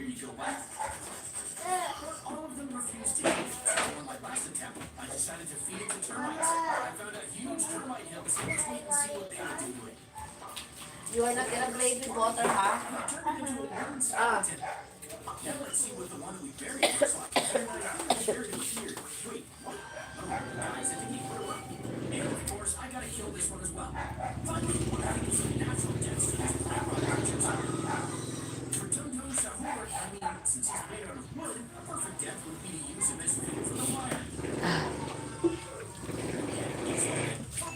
you go, Mike. But all of them refused to eat. So on my last attempt, I decided to feed it to termites. I found a huge termite hill, so let's wait and see what they would do to it. You are not gonna play with water, ha? Turn it into a burn skeleton. Now let's see what the one we buried looks like. Buried it here. Wait, what? Oh, guys, I think he grew up. And of course, I gotta kill this one as well. Finally, one of these natural deaths to use grandpa creatures. For Tung Sahur, I mean, since he's made out of wood, a perfect death would be to use him as fuel for the fire.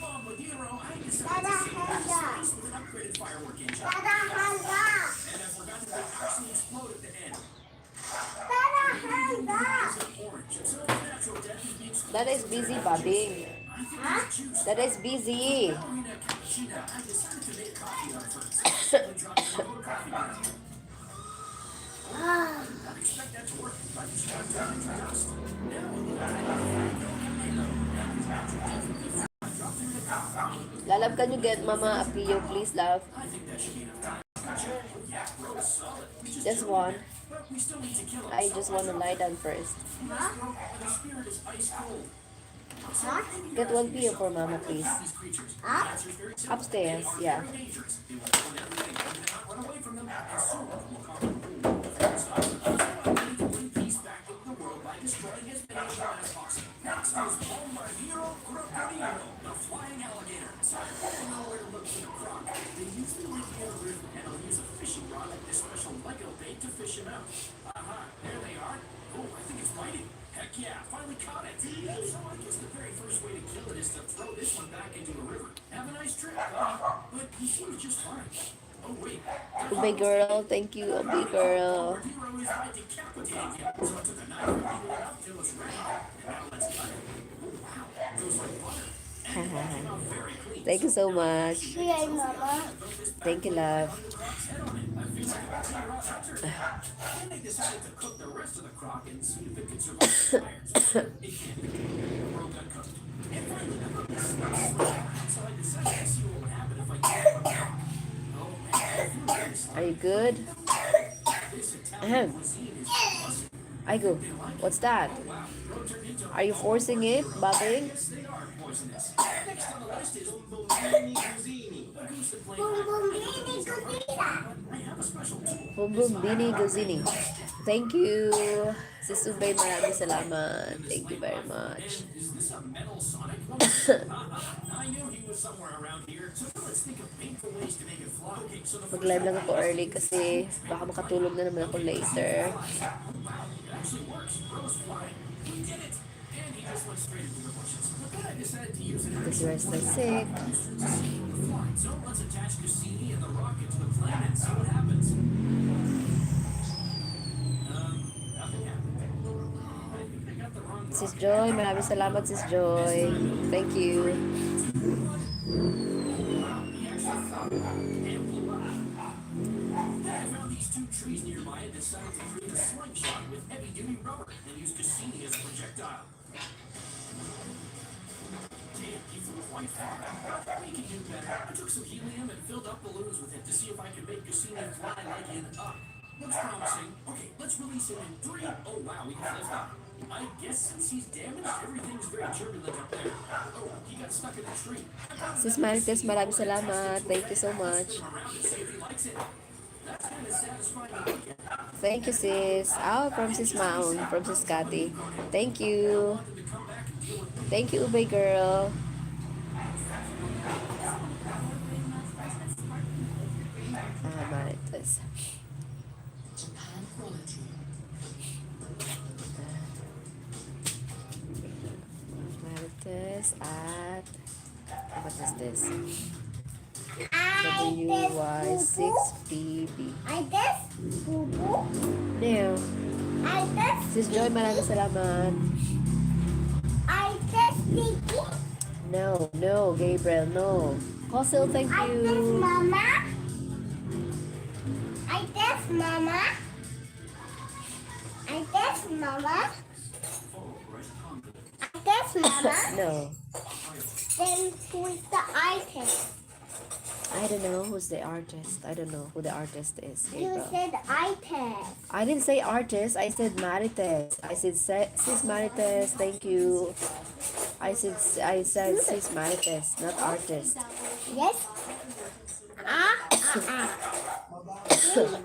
Bomb with hero, I decided to save the space with an upgraded firework engine. And I forgot that they actually explode at the end. That is busy, Bobby. That is busy. Lalab, can you get Mama a Pio, please, love? Just one. I just want to lie down first. Get one Pio for Mama, please. Upstairs, yeah. Next is Bombardiro Crocodilo, the flying alligator. So I don't know where to look for the croc. They usually live near a river, and I'll use a fishing rod like this special Lego bait to fish him out. There they are. Oh, I think it's biting. Heck yeah, finally caught it. So I guess the very first way to kill it is to throw this one back into the river. Have a nice trip, buddy. But he seems just fine. Oh, wait. Obey girl, thank you, Obey girl. Hero is by decapitating him. So I took a knife and beat it up till it's red hot. And now let's cut it. Oh, wow. Feels like butter. And it came out very clean. Thank you so much. Yay, Mama. Thank you, love. Then they decided to cook the rest of the croc and see if it could survive the fires. It can't. The world got cooked. And finally, the hook is so I decided to see what would happen if I gave it a croc. Oh, man. Are you good? This Italian cuisine is awesome. I go. What's that? Are you forcing it, Bobby? Yes, they are poisonous. Next on the list is Bombini Cuisini. A goose that plays I have a special tool. Boom boom bini guzini. Thank you. Si Subay, maraming salamat. Thank you very much. Is this a metal Sonic? I knew he was somewhere around here. So let's think of painful ways to make it fly. Okay, so the first Mag-live lang ako early kasi baka makatulog na naman ako later. it actually works. Rose flying. We did it. And he just went straight into the bushes. But then I decided to use it Because you are still sick. So let's attach Cassini and the rocket to the planet and see what happens. Nothing happened. I think I got the wrong Sis Joy, maraming salamat, Sis Joy. Thank you. I found these two trees nearby and decided to create a slingshot with heavy-duty rubber and use Cassini as a projectile. Damn, he flew quite far. We can do better. I took some helium and filled up balloons with it to see if I could make Cassini fly like an up. Looks promising. Okay, let's release him in 3. Oh, wow, we can lift up. I guess since he's damaged, everything's very turbulent up there. Oh, he got stuck in a tree. Sis Marites, maraming salamat. Thank you so much. Around to see if he likes it. That's kind of satisfying to look at. Thank you, sis. Oh, from Sis Maun, from Sis Cathy. Thank you. Thank you, Ubay girl. Marites. Marites at what is this? WY6PB. I guess, Boo-boo. Now, I guess, Sis Joy, maraming salamat. I guess, Vicky. No, Gabriel, no. Also, thank I guess, you. Mama. I guess, Mama. I guess, Mama. I guess, Mama. No. Then who is the item? I don't know who's the artist. I don't know who the artist is. You April. said I test. I didn't say artist. I said Marites. I said sis Marites. Thank you. I said sis Marites, not artist. Yes.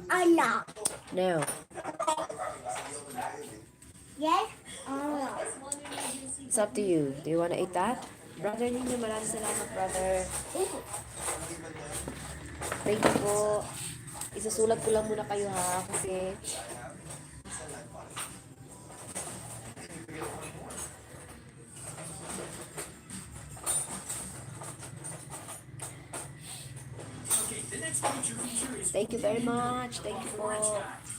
Or no. No. Yes or no. It's up to you. Do you want to eat that? Brother ninyo, maraming salamat, brother. Thank you po. Isusulat ko lang muna kayo ha, kasi Okay, the next feature is thank you very much. Thank you po.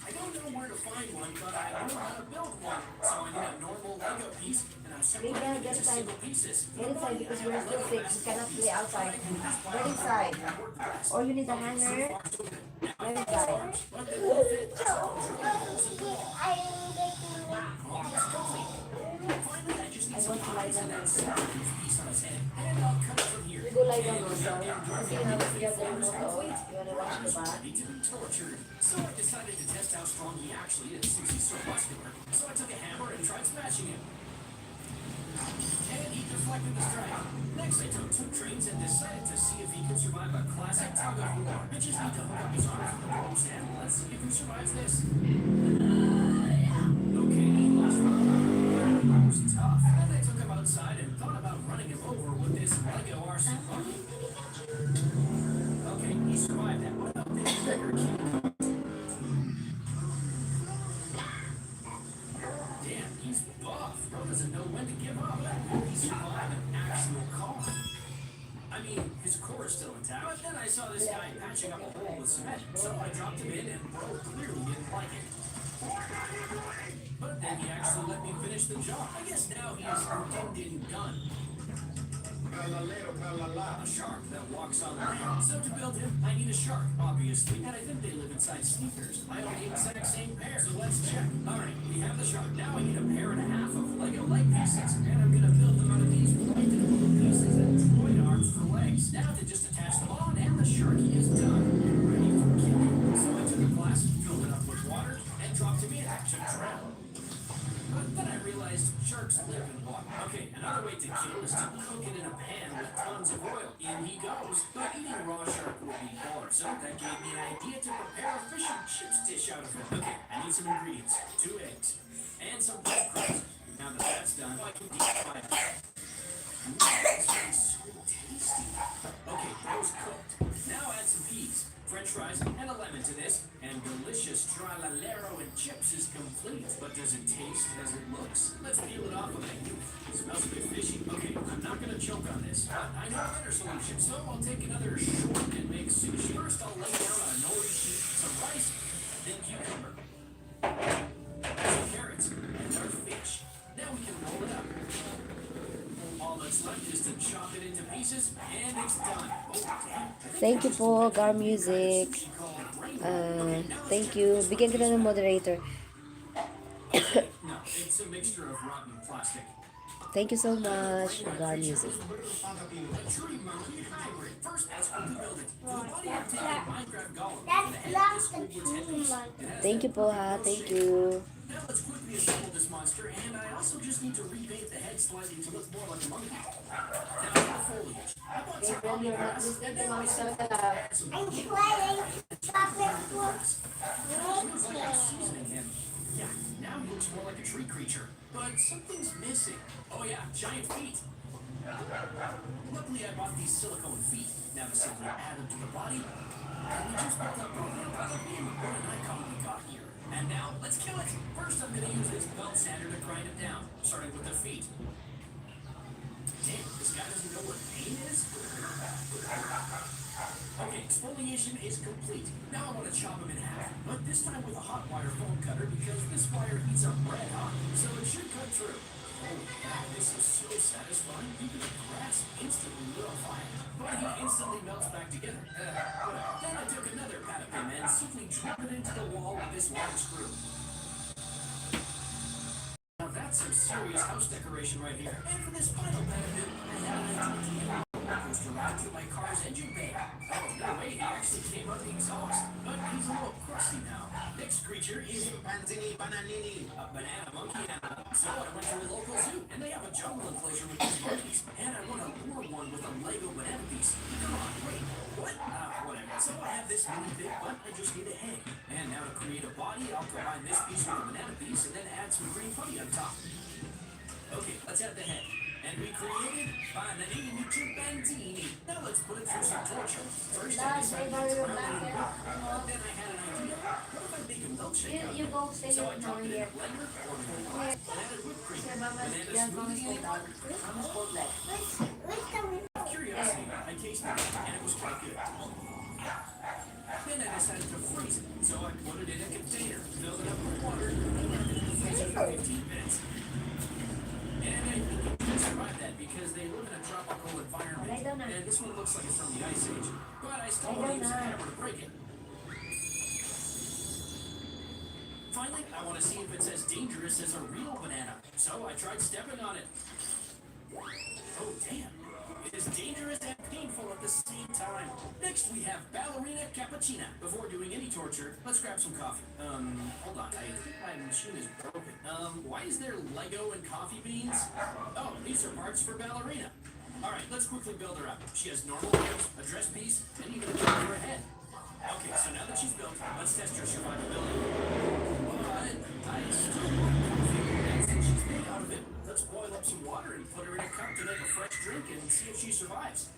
I don't know where to find one, but I know how to build one. So I need a normal Lego piece, and I'm separating it into single pieces. Get inside because we're still sick. You cannot play outside. Get inside. Or you need a hanger. Get inside. But they won't fit. Finally, I just need some eyes and that center piece on his head, and I'll cut it from here. You go lie down also. Kasi you have to get the remote. You wanna watch the back? Need to be tortured. So I decided to test how strong he actually is, since he's so muscular. So I took a hammer and tried smashing him. And he deflected the strike. Next, I took 2 trains and decided to see if he could survive a classic tug of war. I just need to hook up his arms with the ropes, and let's see if he survives this. Okay, last one. That was tough. Then I took him outside and thought about running him over with this Lego RC car. Okay, he survived that. What about this bigger kid? Damn, he's buff. Bro doesn't know when to give up. He survived an actual car. I mean, his core is still intact. But then I saw this guy patching up a hole with cement. So I dropped him in, and bro clearly didn't like it. But then he actually let me finish the job. I guess now he is intended gun. A shark that walks on land. So to build him, I need a shark, obviously. And I think they live inside sneakers. I own the exact same pair. So let's check. Alright, we have the shark. Now I need a pair and a half of Lego leg pieces. And I'm gonna build them out of these pointed wooden pieces and droid arms for legs. Now to just attach them on, and the sharky is done. Ready for killing. So I took a glass, filled it up with water, and dropped him in to drown. But then I realized sharks live in water. Okay, another way to kill is to cook it in a pan with tons of oil. In he goes. But eating raw shark would be boring, so that gave me an idea to prepare a fish and chips dish out of it. Okay, I need some ingredients. 2 eggs. And some breadcrumbs. Now that that's done, I can deep fry it. This is so tasty. Okay, those cooked. Now add some peas, French fries, and a lemon to this, and delicious Tralalero and chips is complete. But does it taste as it looks? Let's peel it off of it. Smells a bit fishy. Okay, I'm not gonna choke on this, but I know a better solution, so I'll take another short and make sushi. First, I'll lay down a nori sheet, some rice, then cucumber, some carrots, and our fish. Now we can roll it up. All that's left is to chop it into pieces, and it's done. Oh, damn. Thank you po, Gar Music. Thank you. Bigyan kita ng moderator. No, it's a mixture of rotten plastic. Thank you so much, Gar Music. A tree monkey hybrid. First, let's quickly build it. For the body, I'm taking Minecraft Golem. That's The head, not this the will be 10 tree piece. monkey. It has Thank you po ha. Thank you. Now let's quickly assemble this monster, and I also just need to repaint the head slightly to look more like a monkey. Now for the foliage. I bought some poppy grass, and then I set it add some I'm monkey trying to stop it grass. Feels like I'm for seasoning him. Yeah, now he looks more like a tree creature. But something's missing. Oh yeah, giant feet. Luckily, I bought these silicone feet. Now to simply add them to the body. And we just built up a real brother being what an icon we got here. And now, let's kill it! First, I'm gonna use this belt sander to grind it down, starting with the feet. Damn, this guy doesn't know what pain is? Okay, exfoliation is complete. Now I want to chop him in half, but this time with a hot wire foam cutter because this wire heats up red hot, so it should cut through. Oh, wow, this is so satisfying. Even the grass instantly lit on fire. But he instantly melts back together. Whatever. Then I took another pat of him and simply drilled it into the wall with this long screw. Now that's some serious house decoration right here. And for this final pat of him, I had an idea. coaster ride through my car's engine bay. Oh, no way, he actually came out the exhaust. But he's a little crusty now. Next creature is Panzini Bananini, a banana monkey animal. So I went to a local zoo, and they have a jungle enclosure with these monkeys. And I want to lure one with a Lego banana piece. Come on, wait, what? Whatever. So I have this mini bit, but I just need a head. And now to create a body, I'll combine this piece with a banana piece, and then add some green putty on top. Okay, let's add the head. And we created Bananini Chimpanzini. Now let's put it through some torture. First, I decided to throw it in the milk. Then I had an idea. What if I make a milkshake out of You it? go stay So I with dropped it in here. a blender, poured it in hot, and added whipped cream. Banana Yan, vamos smoothie and por water. Vamos por like. Which the Curiosity, I tasted it, and it was quite good. Then I decided to freeze it, so I put it in a container, filled it up with water, and left it in the freezer for 15 minutes. And I think it can survive that because they live in a tropical environment. I don't know. And this one looks like it's from the Ice Age. But I still I want to don't use a know. hammer to break it. Finally, I want to see if it's as dangerous as a real banana. So I tried stepping on it. Oh, damn. It is dangerous and painful at the same time. Next, we have Ballerina Cappuccina. Before doing any torture, let's grab some coffee. Hold on. I think my machine is broken. Why is there Lego and coffee beans? Oh, these are parts for Ballerina. Alright, let's quickly build her up. She has normal legs, a dress piece, and even a bit for a head. Okay, so now that she's built, let's test her survivability. But I still want coffee, and since she's made out of it, let's boil up some water and put her in a cup to make a fresh drink and see if she survives.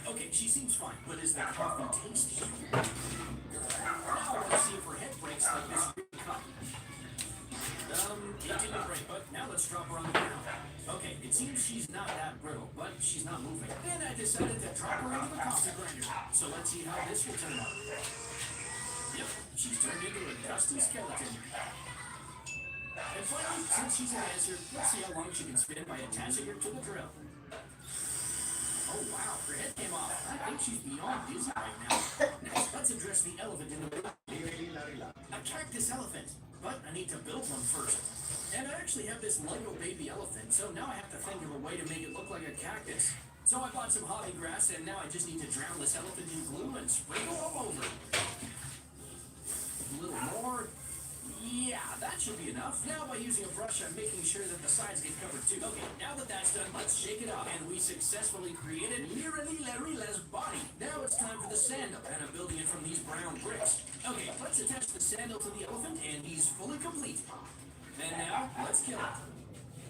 Okay, she seems fine, but is the coffee tasty? Now I want to see if her head breaks like this green cup. It didn't break, but now let's drop her on the ground. Okay, it seems she's not that brittle, but she's not moving. Then I decided to drop her into the coffee grinder. So let's see how this will turn out. Yep, she's turned into a dusty skeleton. And finally, since she's an answer, let's see how long she can spin by attaching her to the drill. Oh wow, her head came off. I think she's beyond dizzy right now. Next, let's address the elephant in the room. A cactus elephant. But I need to build one first. And I actually have this Lego baby elephant, so now I have to think of a way to make it look like a cactus. So I bought some hobby grass, and now I just need to drown this elephant in glue and sprinkle all over. A little more. Yeah, that should be enough. Now by using a brush, I'm making sure that the sides get covered too. Okay, now that that's done, let's shake it up. And we successfully created Liralila's body. Now it's time for the sandal, and I'm building it from these brown bricks. Okay, let's attach the sandal to the elephant, and he's fully complete. And now, let's kill it.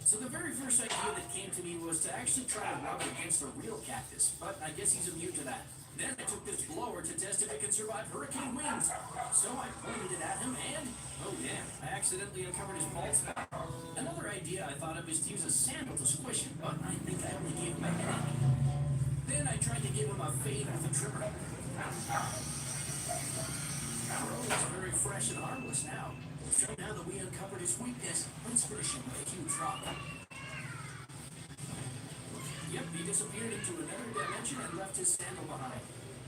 So the very first idea that came to me was to actually try to rub it against a real cactus, but I guess he's immune to that. Then I took this blower to test if it can survive hurricane winds. So I pointed it at him and, oh damn, I accidentally uncovered his bald spot. Another idea I thought of is to use a sandal to squish him, but I think I only gave him a headache. Then I tried to give him a fade with a trimmer. Bro is very fresh and harmless now. So now that we uncovered his weakness, let's finish him with a huge rock. Yep, he disappeared into another dimension and left his sandal behind.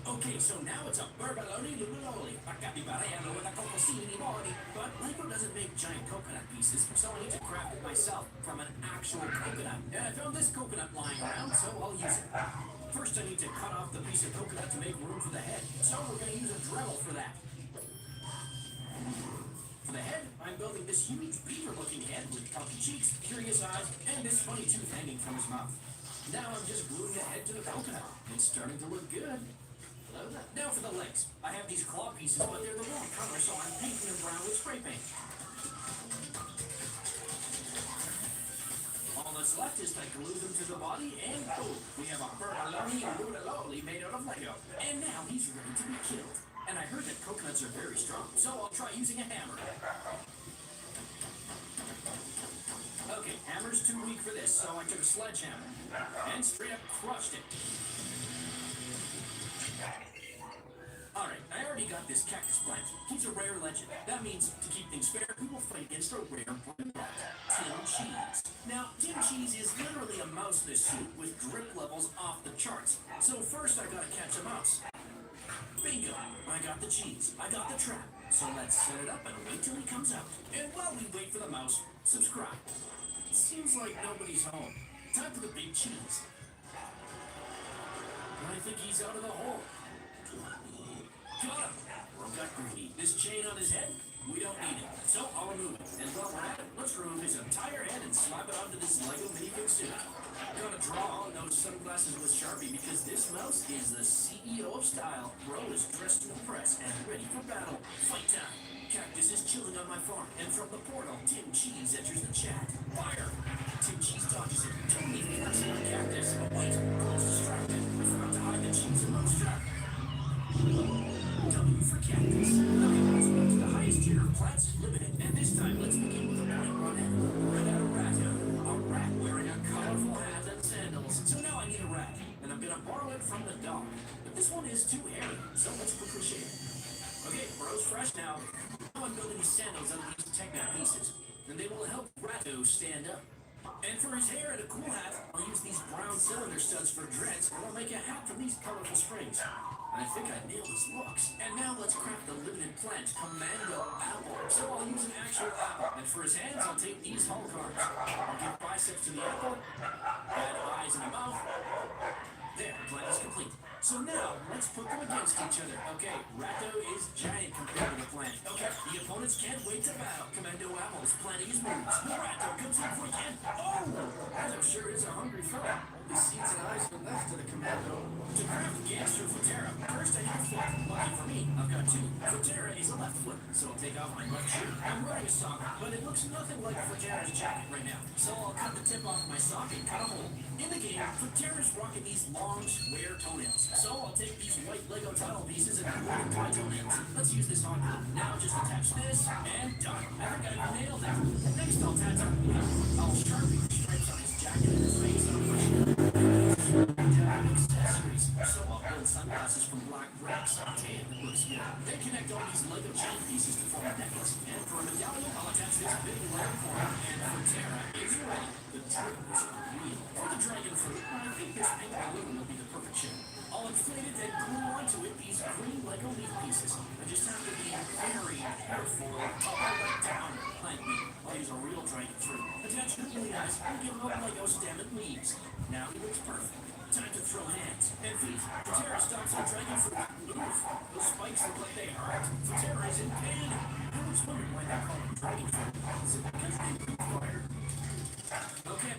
Okay, so now it's a Burbaloni Lulololi, a capybariano with a cocosini body. But Lego doesn't make giant coconut pieces, so I need to craft it myself from an actual coconut. And I found this coconut lying around, so I'll use it. First, I need to cut off the piece of coconut to make room for the head. So we're going to use a Dremel for that. For the head, I'm building this huge beaver-looking head with puffy cheeks, curious eyes, and this funny tooth hanging from his mouth. Now I'm just gluing the head to the coconut. It's starting to look good. Now for the legs. I have these claw pieces, but they're the wrong color, so I'm painting them brown with spray paint. All that's left is to glue them to the body, and boom, we have a Burbaloni Lulololi made out of Lego. And now he's ready to be killed. And I heard that coconuts are very strong, so I'll try using a hammer. Okay, hammer's too weak for this, so I took a sledgehammer and straight up crushed it. Alright, I already got this cactus plant. He's a rare legend. That means, to keep things fair, we will fight against a rare brain rat, Tim Cheese. Now, Tim Cheese is literally a mouse in a suit with drip levels off the charts. So first I gotta catch a mouse. Bingo! I got the cheese. I got the trap. So let's set it up and wait till he comes out. And while we wait for the mouse, subscribe. Seems like nobody's home. Time for the big cheese. I think he's out of the hole. Got him. Got greedy. This chain on his head, we don't need it. So I'll remove it. And while we're at it, let's remove his entire head and slap it onto this Lego minifig suit. I'm gonna draw on those sunglasses with Sharpie because this mouse is the CEO of style. Bro is dressed to impress and ready for battle. Fight time. Cactus is chilling on my farm, and from the portal, Tim Cheese enters the chat. Fire! Tim Cheese dodges it, totally flexing on Cactus. But wait, Bro's distracted. We forgot to hide the cheese and mouse-trap. W for Cactus. Okay, let's move to the highest tier of plants, limited. And this time, let's begin with a blank run-in. Ran out of Ratto. A rat wearing a colorful hat and sandals. So now I need a rat, and I'm gonna borrow it from the dog. But this one is too hairy, so let's quickly shave it. Okay, Bro's fresh now. Now I'm building these sandals out of these Technic pieces, and they will help Ratto stand up. And for his hair and a cool hat, I'll use these brown cylinder studs for dreads, and I'll make a hat from these colorful strings. I think I nailed his looks. And now let's craft the limited plant, Commando Apple. So I'll use an actual apple, and for his hands, I'll take these hull cards. I'll give biceps to the apple, add eyes and a mouth. There, plant is complete. So now, let's put them against each other. Okay, Ratto is giant compared to the plant. Okay, the opponents can't wait to battle. Commando Apple is planning his moves. Ratto comes in quick and... Oh! Ratto sure is a hungry fella. Only seeds and eyes are left to the Commando. To craft the gangster Futera, first I need a foot. Lucky for me, I've got two. Futera is a left foot, so I'll take off my left shoe. I'm wearing a sock, but it looks nothing like Futera's jacket right now. So I'll cut the tip off my sock and cut a hole. In the game, Futera's rocking these long, square toenails. So I'll take these white Lego tile pieces and glue them to my toenails. Let's use this hot glue. Now just attach this, and done. I think I nailed it. Next I'll tattoo him. I'll Sharpie the stripes on his jacket and his face on my shirt. Accessories. So I'll build sunglasses from black bricks. Damn, it looks good. Then connect all these Lego chain pieces to form a necklace. And for a medallion, I'll attach this big Lego form. And Futera is ready. The trick is real. For the dragon fruit, I think this pink balloon will be the perfect shape. I'll inflate it and glue onto it these green Lego leaf pieces. I just have to be very careful. I'll let down plant meat. I'll use a real dragon fruit. Attach it really nice and give him a Lego stem and leaves. Now he looks perfect. Time to throw hands and feet. Futera stops on dragon fruit. Oof, those spikes look like they hurt. Futera is in pain. I was wondering why they call it dragon fruit. Is it because they poop fire? Okay.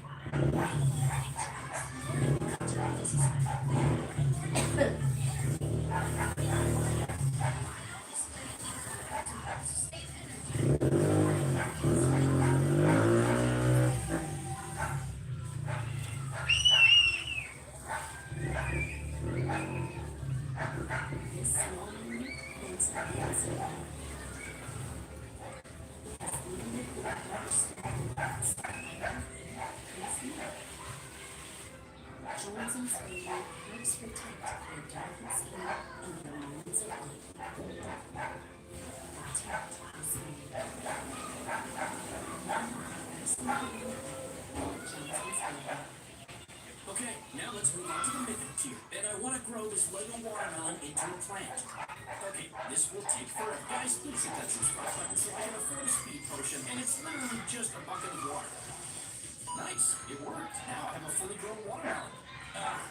Johnson's baby helps protect their delicate skin and their moments of light. Protect the skin. Johnson's baby. Okay, now let's move on to the mythic tier. And I want to grow this Lego watermelon into a plant. Okay, this will take forever. Guys, please hit that subscribe button so I can afford a speed potion. And it's literally just a bucket of water. Nice, it worked. Now I have a fully grown watermelon.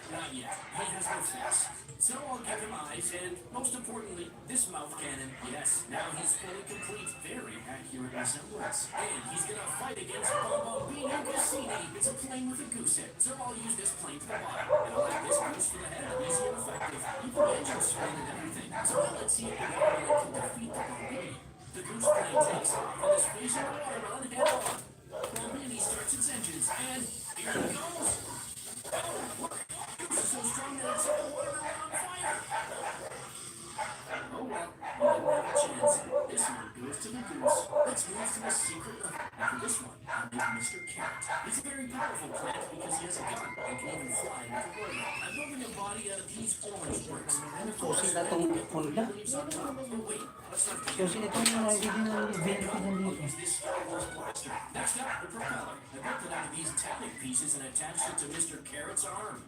Not yet. He has no face. So I'll give him eyes and, most importantly, this mouth cannon. Yes, now he's fully complete. Very accurate resemblance. And he's gonna fight against Bombino Cassini. It's a plane with a goose head. So I'll use this plane for the bottom. And I'll add this goose for the head. Easy and effective. Even the engine spin and everything. So now let's see if the watermelon can defeat the Bombini. The goose plane takes off and is facing the watermelon head on. Bombini starts its engines and here it goes. Oh, look! Goose is so strong that it's set the watermelon on fire! Oh well, we didn't have a chance. This one goes to the goose. Let's move to the secret level. And for this one, I'll make Mr. Carrot. He's a very powerful plant because he has a gun and can even fly with a bird. I'm building a body out of these orange bricks. And of course, Susi na tong pulda. leaves on top. But wait, let's not forget Susi na tong video ko I'll dito. use this Star Wars blaster. Next up, the propeller. I built it out of these Technic pieces and attached it to Mr. Carrot's arm.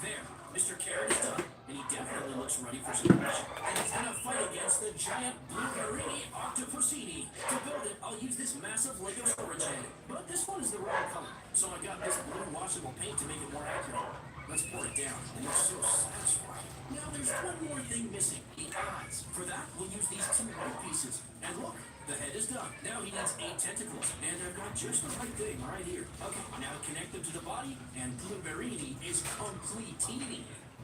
There, Mr. Carrot is done, and he definitely looks ready for some action. And he's gonna fight against the giant blue Marini Octopussini. To build it, I'll use this massive Lego storage head. But this one is the wrong color, so I got this blue washable paint to make it more accurate. Let's pour it down. It looks so satisfying. Now there's one more thing missing. The eyes. For that, we'll use these two white pieces. And look, the head is done. Now he needs 8 tentacles. And I've got just the right thing right here. Okay, now connect them to the body, and Blueberrini is complete.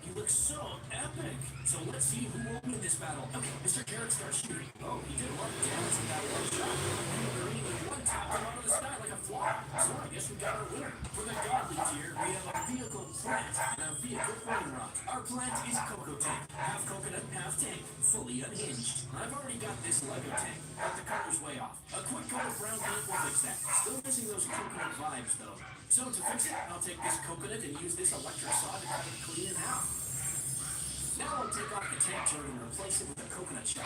He looks so epic. So let's see who will win this battle. Okay, Mr. Carrot starts shooting. Oh, he did a lot of damage with that one shot. Blueberrini one tapped him out of the sky like a fly. So I guess we got our winner. For the godly tier, we have a vehicle plant and a vehicle brain rot. Our plant is Coco Tank. Half coconut, half tank. Fully unhinged. I've already got this Lego tank, but the color's way off. A quick coat of brown paint will fix that. Still missing those coconut vibes, though. So to fix it, I'll take this coconut and use this electric saw to cut it clean in half. Now I'll take off the tank turret and replace it with a coconut shell.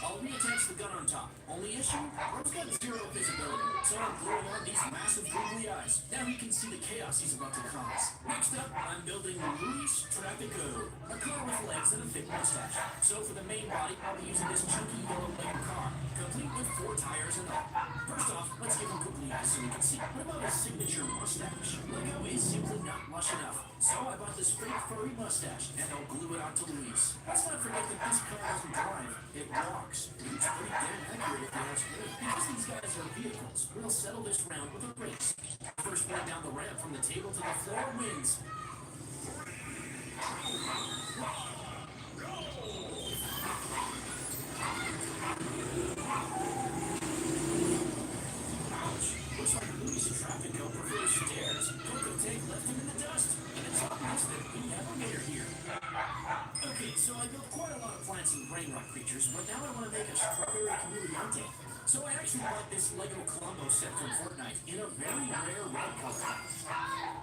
I'll reattach the gun on top. Only issue, Rose got 0 visibility, so I'm gluing on these massive googly eyes. Now he can see the chaos he's about to cause. Next up, I'm building Luis Trafico, a car with legs and a thick mustache. So for the main body, I'll be using this chunky yellow Lego car, complete with 4 tires and all. First off, let's give him googly eyes so we can see. What about his signature mustache? Lego is simply not lush enough. So I bought this fake furry mustache, and I'll glue it onto Luis. Let's not forget that this car doesn't drive, it walks. It's pretty damn accurate if you ask me. Because these guys are vehicles, we'll settle this round with a race. First one down the ramp from the table to the floor wins. Ouch! Looks like Luis Trafico prefers stairs. Coco Tank left him in the dust. And it's obvious that we have a mayor here. Okay, so I built quite a lot of plants and brain rot creatures, but now I want to make a strawberry chameleonte. So I actually bought this Lego Colombo set from Fortnite in a very rare red color.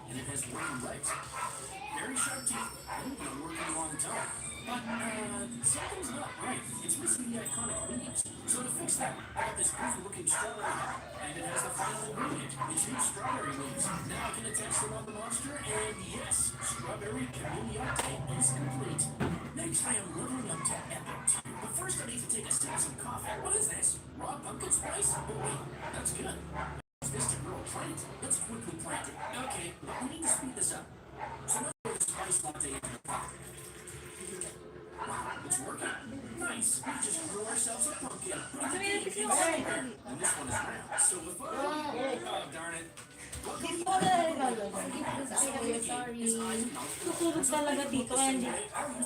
And it has wooden legs, very sharp teeth, and a working long tongue. But, something's not right. It's missing the iconic leaves. So to fix that, I got this goofy looking strawberry hat, and it has the final ingredient, which is strawberry leaves. Now I can attach them on the monster, and yes, strawberry chameleonte is complete. Next, I am leveling up to Epic 2. But first, I need to take a sip of some coffee. What is this? Raw pumpkin spice? Oh, wait, that's good. Use this to grow a plant. Let's quickly plant it. Okay, but we need to speed this up. So let's put the spice latte into the pot. Wow, it's working. Nice. We just grew ourselves a pumpkin. And this one is round. So if oh, darn it. Sorry. Tutulog talaga dito, and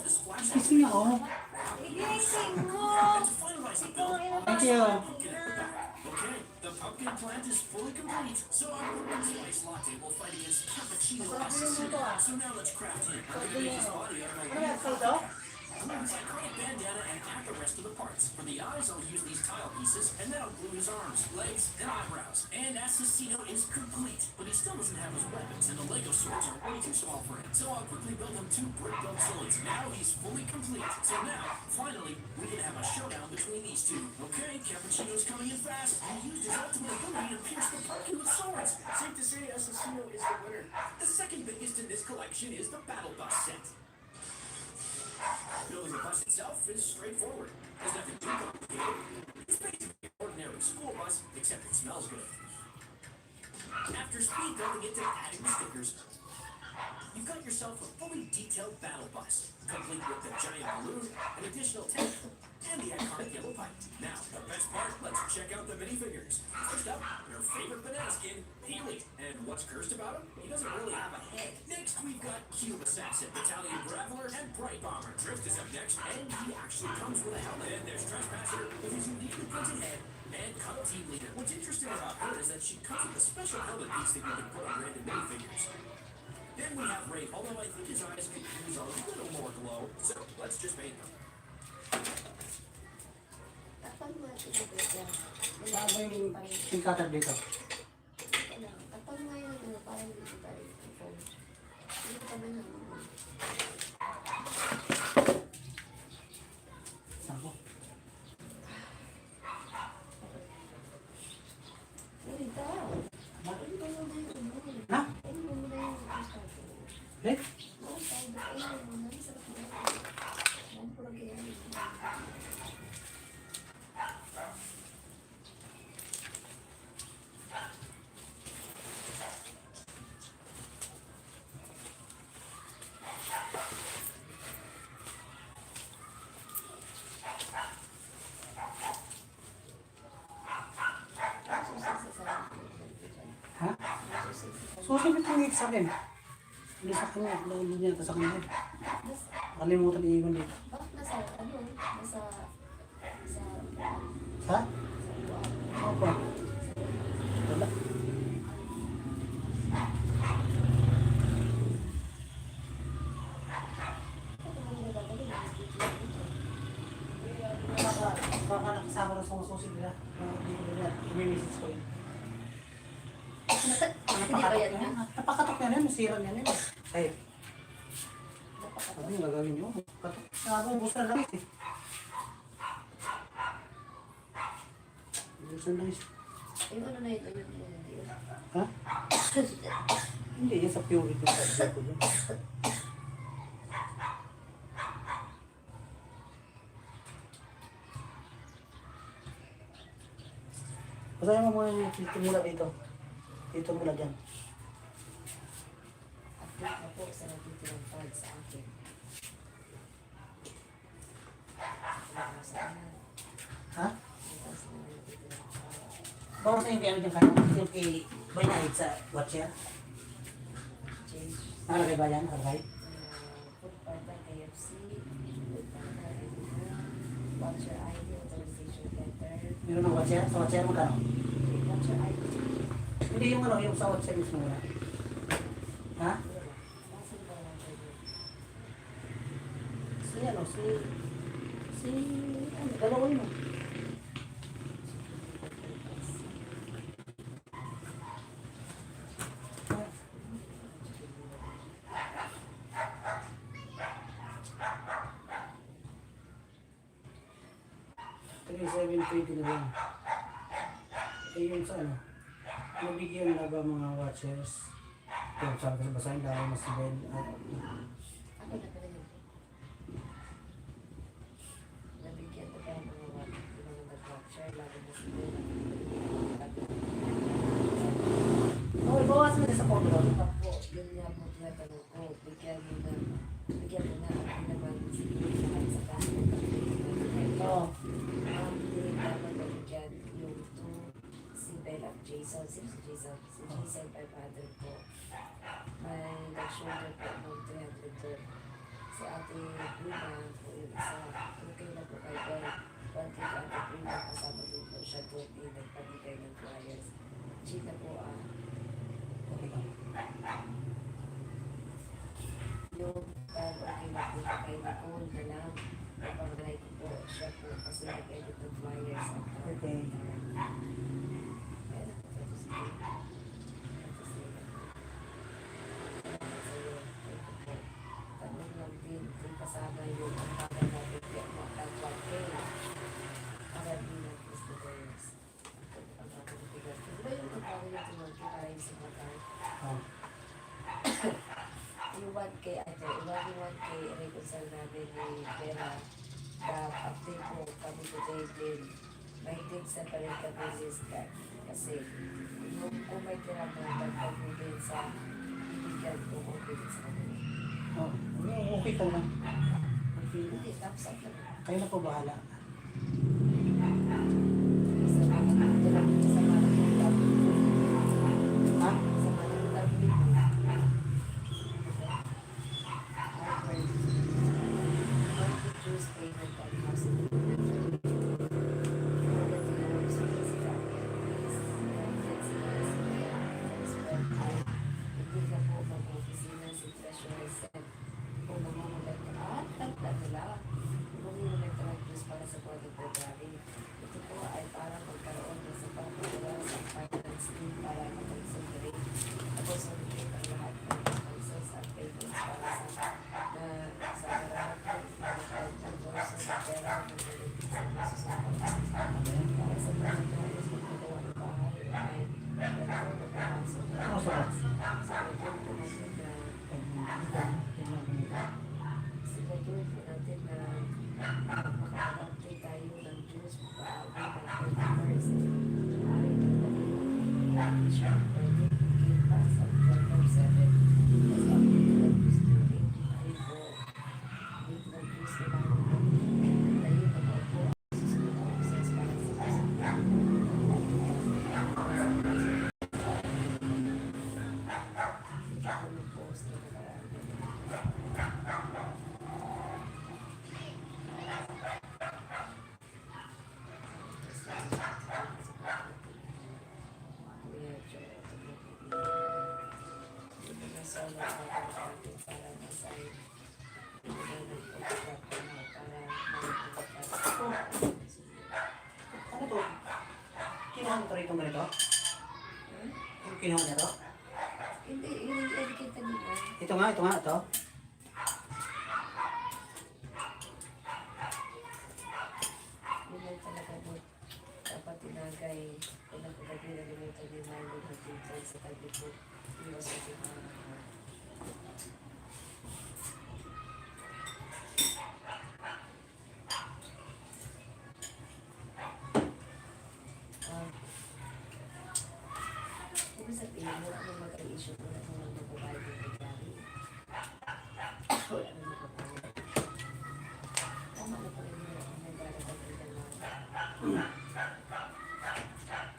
Excuse me, oh. Gising mo! Thank you. Okay, the pumpkin plant is fully complete. So our pumpkin spice latte will fight against cappuccino assassino. So now let's craft him. I'm gonna make his body out of my glue his iconic bandana and add the rest of the parts. For the eyes, I'll use these tile pieces, and then I'll glue his arms, legs, and eyebrows. And Assassino is complete, but he still doesn't have his weapons, and the Lego swords are way too small for him. So I'll quickly build him 2 brick-built swords. Now he's fully complete. So now, finally, we can have a showdown between these two. Okay, Cappuccino's coming in fast. He used his ultimate ability to pierce the pumpkin with swords. Safe to say, Assassino is the winner. The second biggest in this collection is the Battle Bus set. Building the bus itself is straightforward. There's nothing too complicated. It's basically an ordinary school bus, except it smells good. After speed building it and adding the stickers, you've got yourself a fully detailed battle bus, complete with the giant balloon, an additional tank, and the iconic yellow pipe. Now, the best part, let's check out the minifigures. First up, your favorite banana skin, Peely. And what's cursed about him? He doesn't really have a head. Next, we've got Cube Assassin, Battalion Graveler, and Bright Bomber. Drift is up next, and he actually comes with a helmet. And there's Trespasser with his uniquely printed head, and Cuddle Team Leader. What's interesting about her is that she comes with a special helmet piece that you can put on random minifigures. Then we have Rafe, although I think his eyes could use a little more glow, so let's just paint them. Kapag mo ito dito, Bagay tingkatan dito. kapag mo yun, parang dito tayo. Dito kami naman. Sako. Dito. Bakit mo muna yun? Ha? Ano mo muna yun? Eh? Oo, tayo ba? Ano mo muna? Sarap mo. Ano po lang kaya? Susunod yung sa akin. Hindi sa kanya, hindi niya ito sa kanya. Kalimutan iiwan dito. Bakit nasa, ano, nasa, sa, Ha? Ano ba? Wala. Baka nakasama na sa mga susi nila. Hindi ko nila. I-message ko yun. Hindi ba yan yun? Napakatok yan yun. Masira yan yun. Ay. Ano yung gagawin nyo? Katok. Ako, ubus na lang eh. Ubus na lang eh. Yung ano na yun, yun. Ha? Hindi, yan sa purity sa ko yun. Basahin mo muna yung dito mula dito. Dito mula dyan. Update na po sa nagtitirang card sa akin. Wala sa akin. Ha? Bukas na nagtitirang card. Bawa sa yung kay ano dyan kayo? Yung kay Bayanay sa watcher? Change. Nakalagay ba yan? Nakalagay? Food Panda, KFC, Food Panda, Watcher ID, Authorization Letter. Meron ng watcher? Sa watcher magkano? Watcher ID. Hindi yung ano, yung sa watcher mismo muna. Ha? Nasaan ba natin yun? Si ano, ano, galawin mo. Three, 720 na lang. Eh yung sa ano, nabigyan na ba mga watchers? Yung sabi ko sa basahin, dahil mas Ben at Ako na pala yun. Nabigyan na tayo ng mga nag-watcher, lalo na si Bella. oh, bawas mo din sa photo. Opo, yun nga po tinatanong ko. Bigyan mo na ang naman si Bella sa kanila. Oo. Hindi dapat nabigyan yung si Bella at Jason. Sino si Jason? Si Jason 500 po. May nag-shoulder po ng 300 doon. Si Ate Prima po yung isa. Okay na po kay Ben. 1 kay Ate Prima kasama din po siya doon. Nagpabigay ng flyers. Chita po Okay lang. yung okay na po kay Nicole na lang. Napangalay ko po siya po kasi nag-edit ng flyers. Okay. Kaya tapos tanong lang din kung kasama yung ang bagay natin kaya mag-1K para din nag-visitors. Ang bagay bigas. Di ba yung ang bagay natin 1K para yung sa mata? Oh. Yung 1K, ito, yung 1K reconcile namin ni Vera. Update mo kami today din. May din separate kami list card. Kasi kung may tira mo, dagdag mo din sa ibigyan ko okay din sa kanila. Oh. Okay ka lang. Okay. Hindi, thumbs up lang. Kayo na po bahala. Sa mga nagtulog, sa mga nagtulog. Ha? Sa mga nagtulog. Tuesday, nagtulog. Ano sa Siguraduhin po natin na makakapagpapay tayo ng Diyos pag-aawi ng 31st. Ay, natin siya pwede give us at 12:07. Kasi ang Diyos during ay po with the Diyos na lang tayo na po ang susunod na process para sa Saan ito rito ganito? Yung kinuha niya to? Hindi, yun yung edit kanina. Ito nga, ito. Yun lang talaga mo. Dapat tinagay. Kung nagpapagay na lumitay ni Milo na dito sa tabi ko. Iwas sa mga ibig sabihin, wala nang mag-issue, wala nang magbabayad ng pagkari. Wala nang magbabayad. Tama na pala nila kung nagdaragdag ng dalawa. Kailangan pala yung bayad.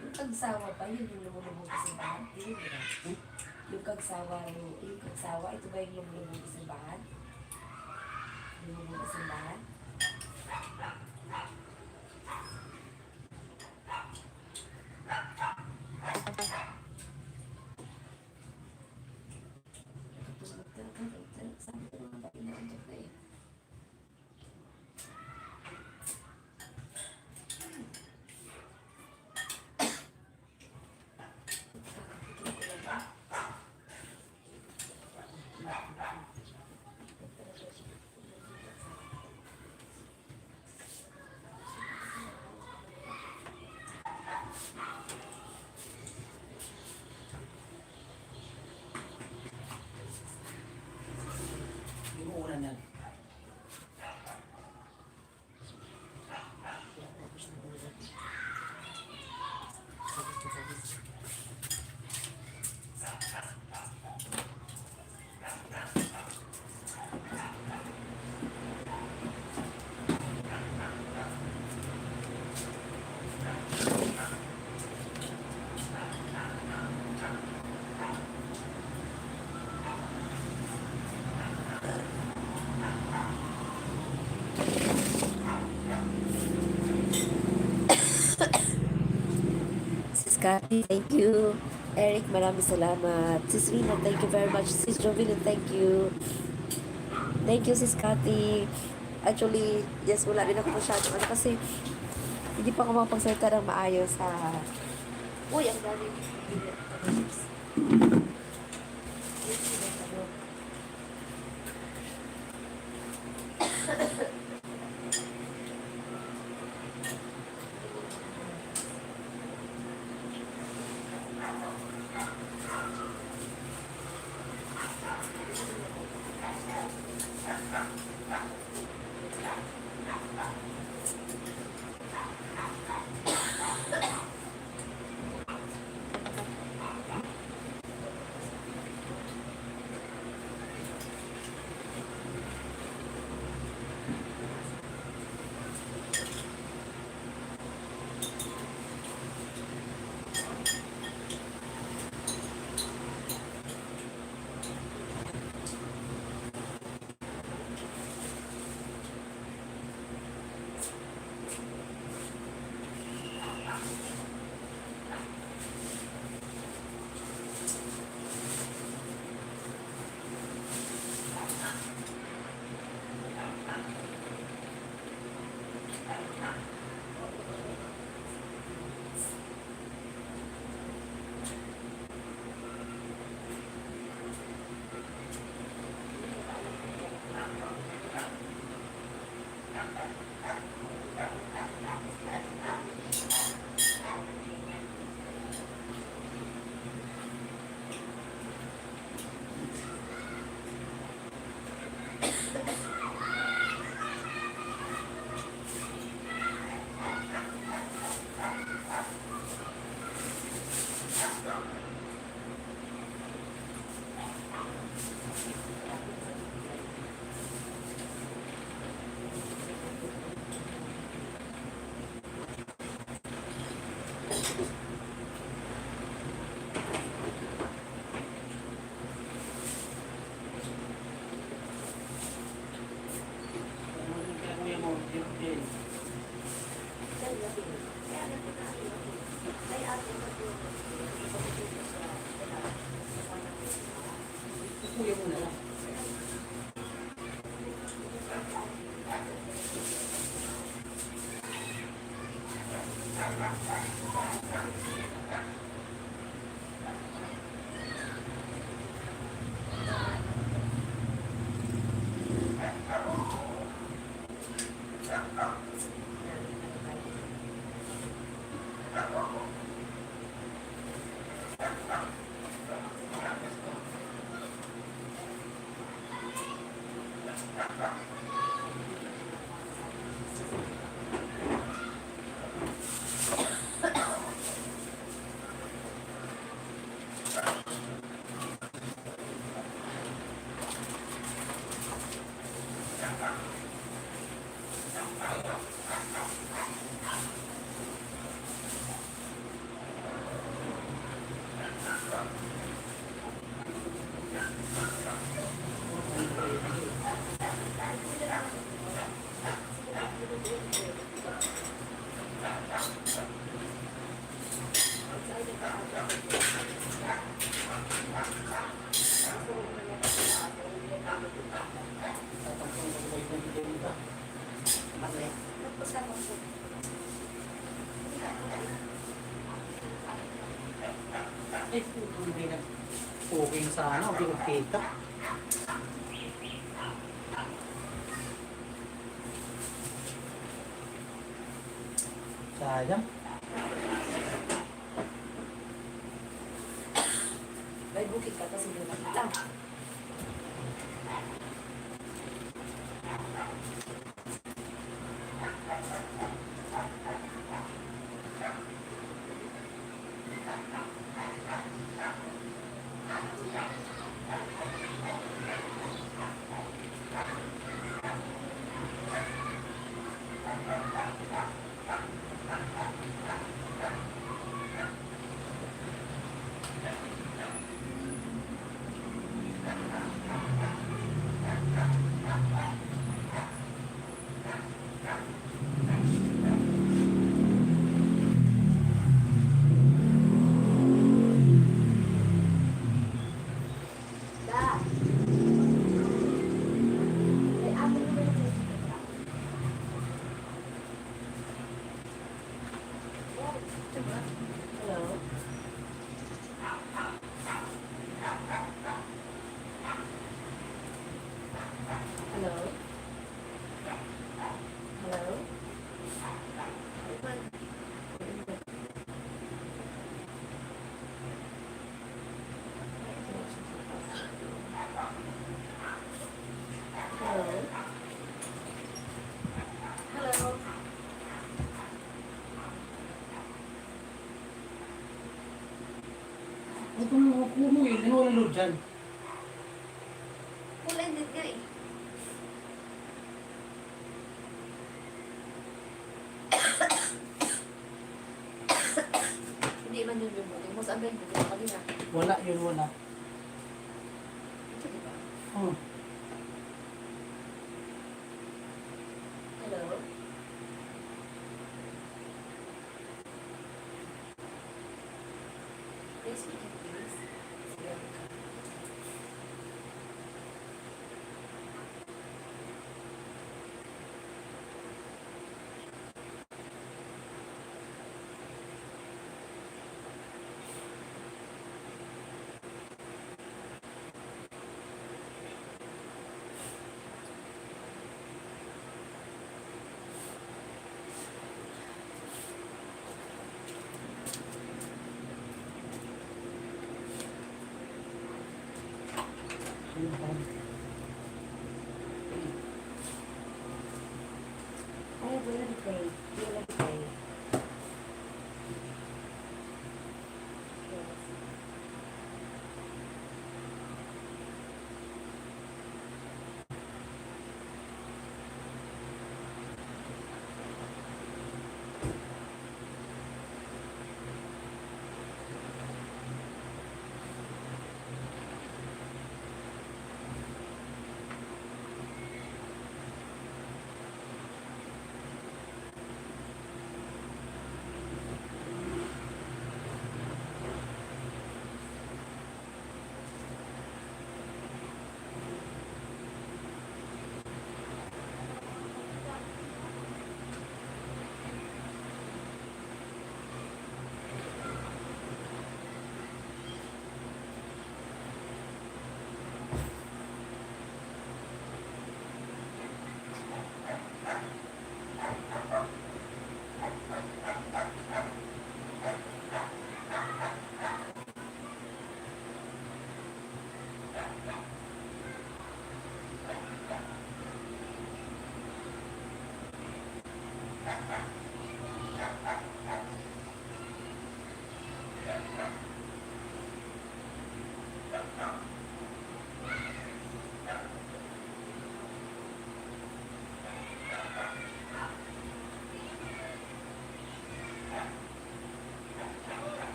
Yung kagsawa pa, yun yung lumulubog sa bahan. Yun ba? Yung kagsawa, ito ba yung lumulubog sa bahan? Lumulubog sa bahan? Sabi ko nga ba, inaantok na eh. Yung uulan yan. Sis Cathy, thank you. Eric, maraming salamat. Sis Rina, thank you very much. Sis Jovelyn, thank you. Thank you, Sis Cathy. Actually, yes, wala din ako masyadong kasi hindi pa ako makapagsalita ng maayos sa... Uy, ang dami. 15. Dahil natin, kaya natin na ano, may atin na po, pagkakita sa kasama ko. Kuya mo na lang. Eh, hindi na okay na sana, hindi ko kita. Sayang. May bukid ka kasi hindi nakita. Hello? Hello? Hello? Hello? Hello? Ito mo, kumo eh, ano wala load dyan? Wala din nga eh. Hindi man yun yung buting mo. Saan ba yung buting mo kanina? Wala yun, wala. Ito diba? Hmm. Hello? Please speak in please. Sige. Yun pa. Ay, wala di pay. Wala di pay. Yes.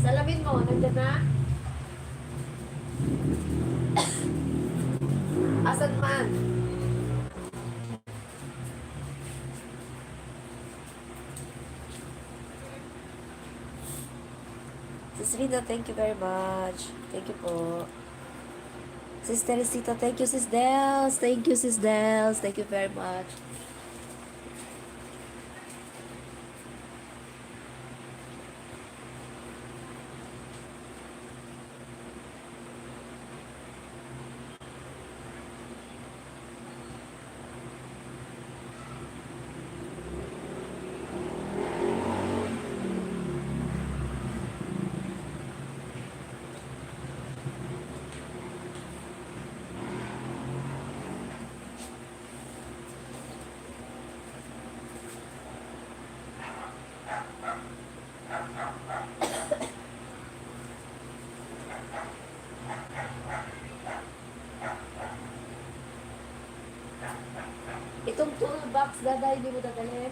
Salamin mo, nandyan na? Asan man? Sis Rina, thank you very much. Thank you po. Sis Teresita, thank you, Sis Dels. Thank you, Sis Dels. Thank you very much. Itong toolbox, Dada, hindi mo dadalhin?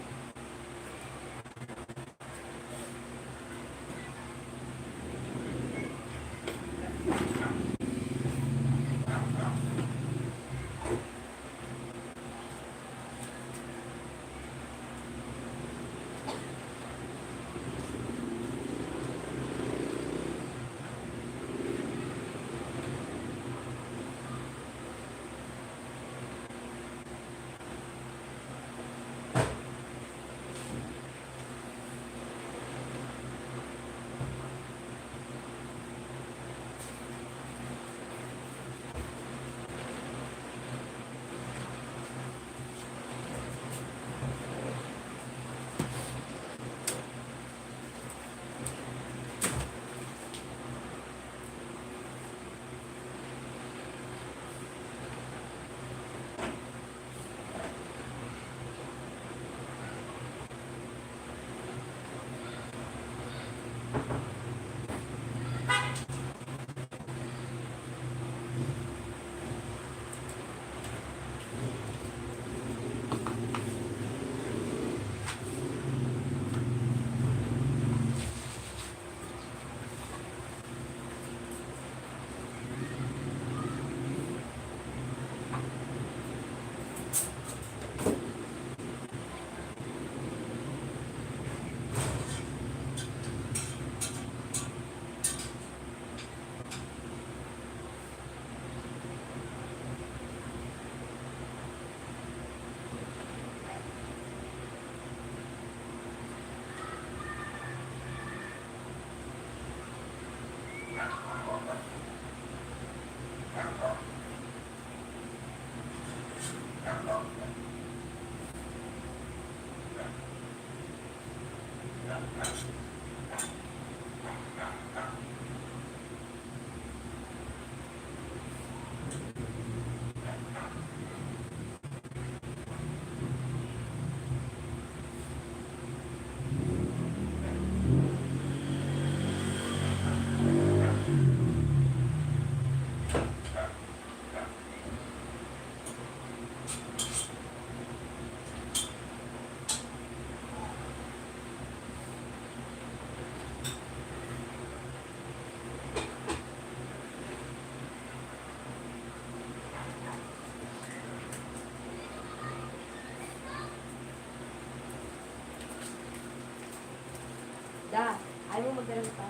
Ayaw mo magdala pa?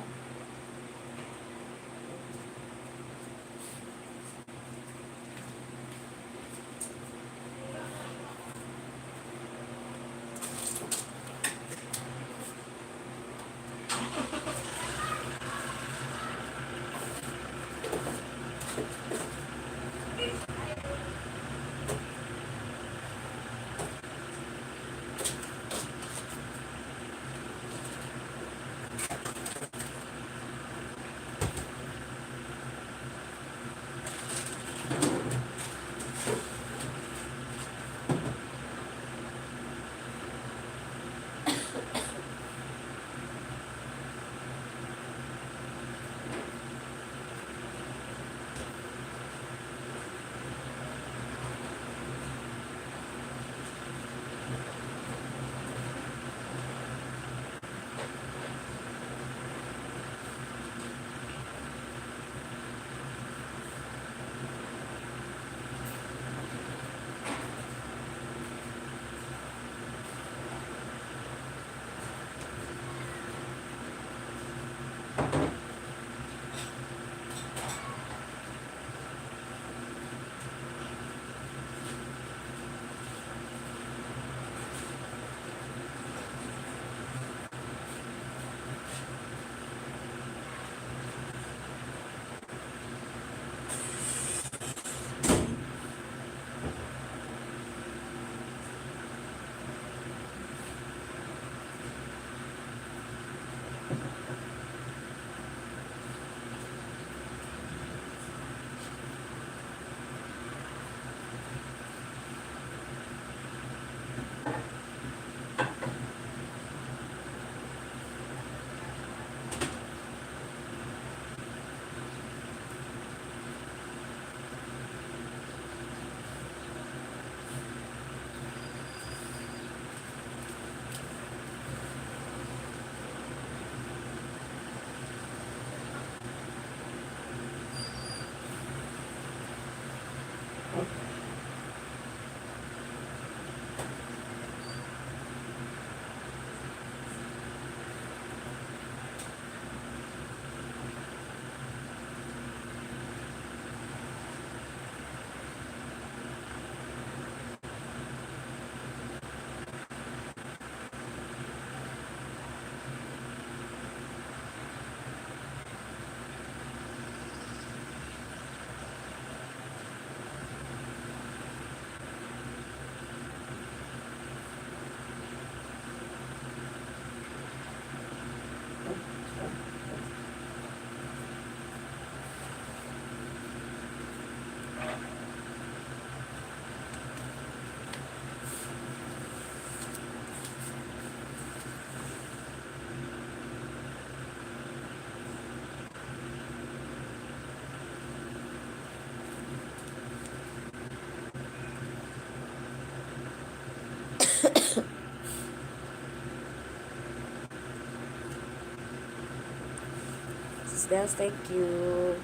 Sis Bells, thank you.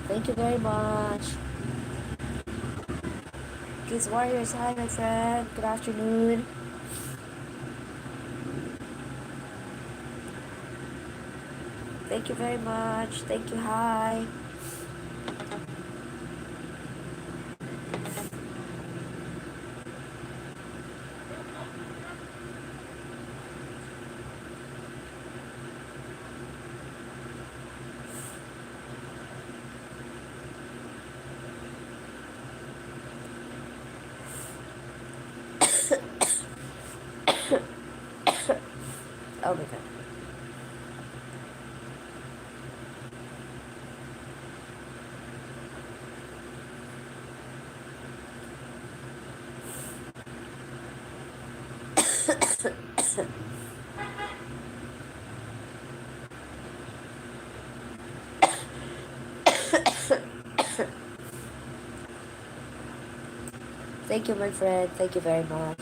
Thank you very much. Kids Warriors, hi my friend. Good afternoon. Thank you very much. Thank you, hi. Oh my god. Thank you, my friend. Thank you very much.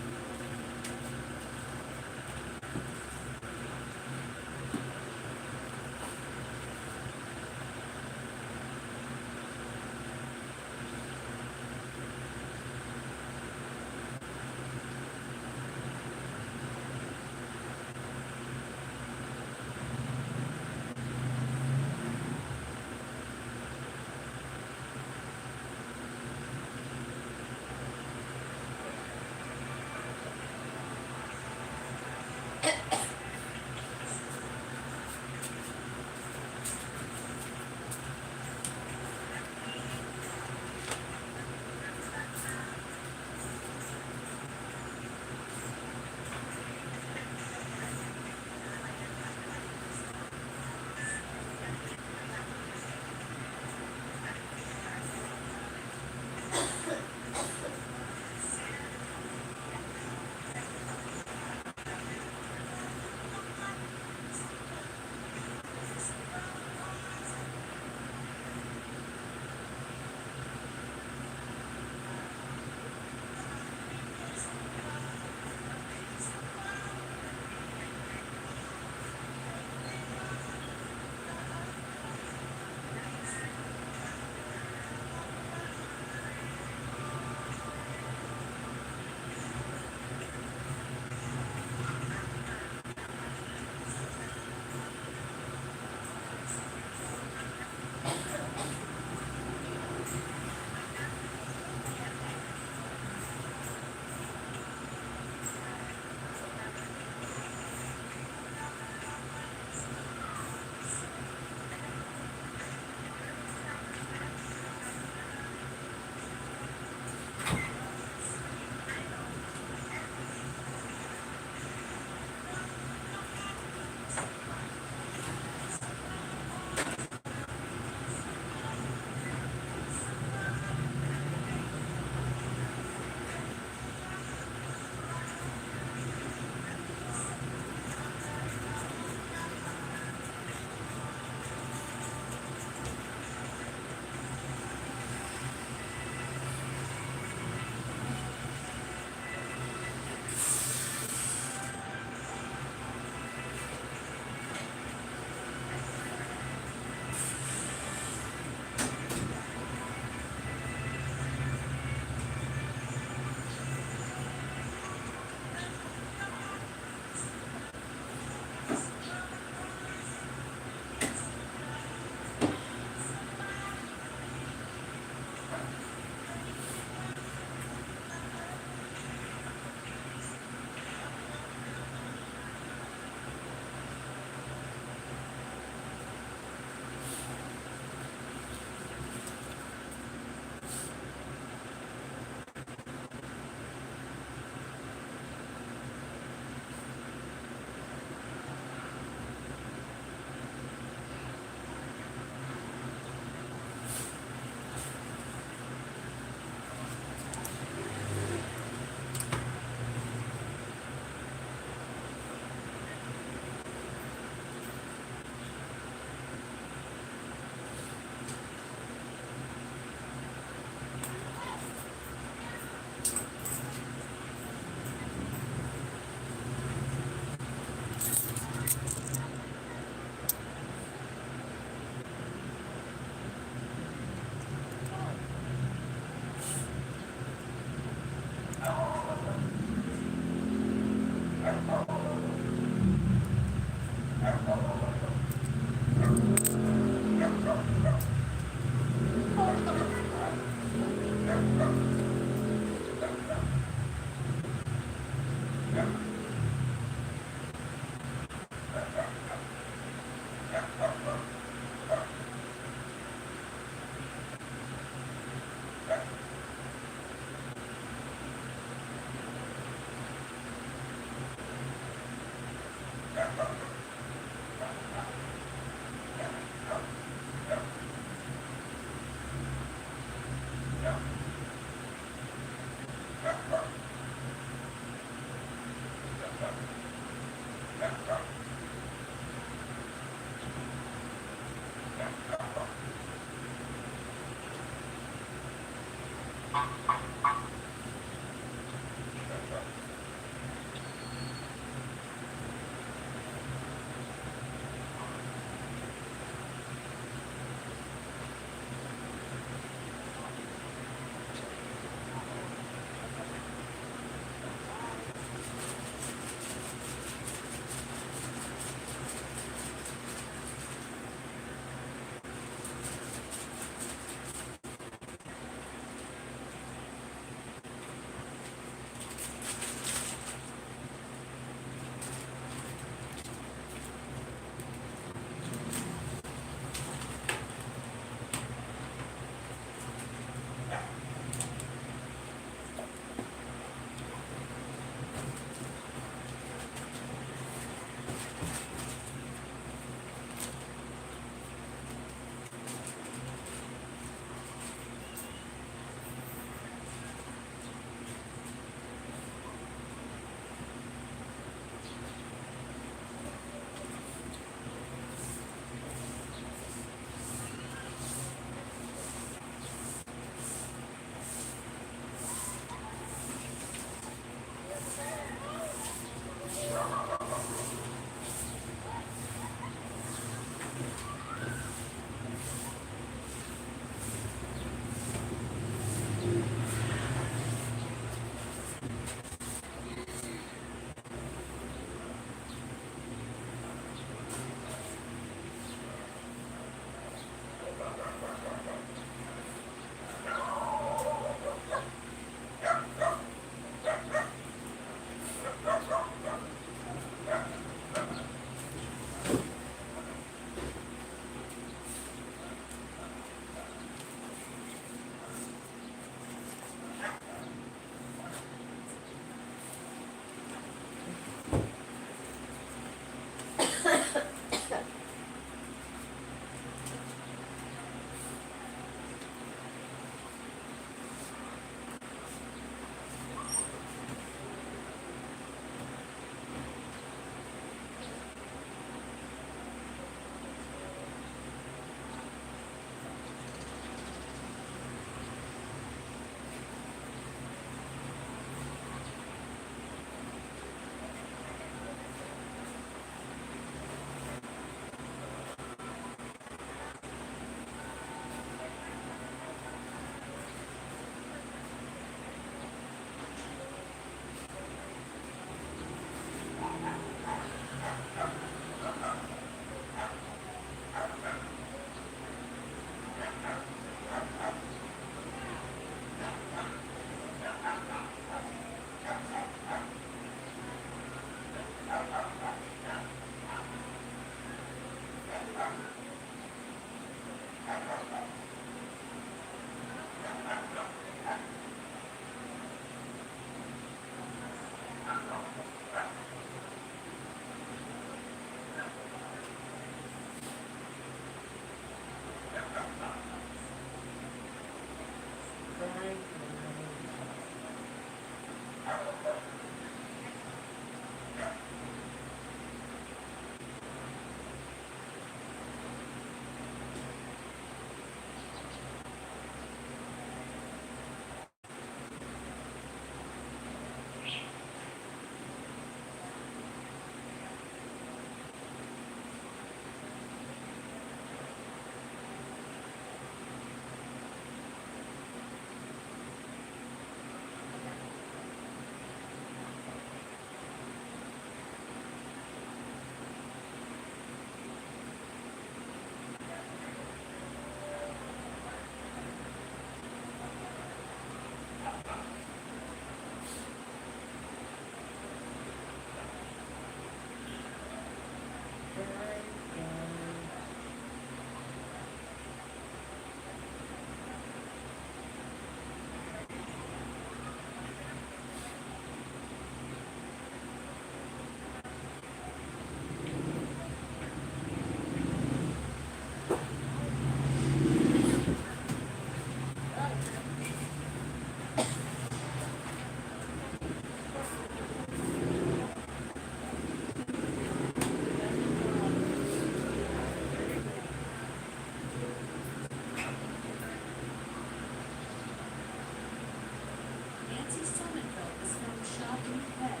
Nancy Sonnenfeld is found shot in the head.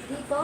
Dito?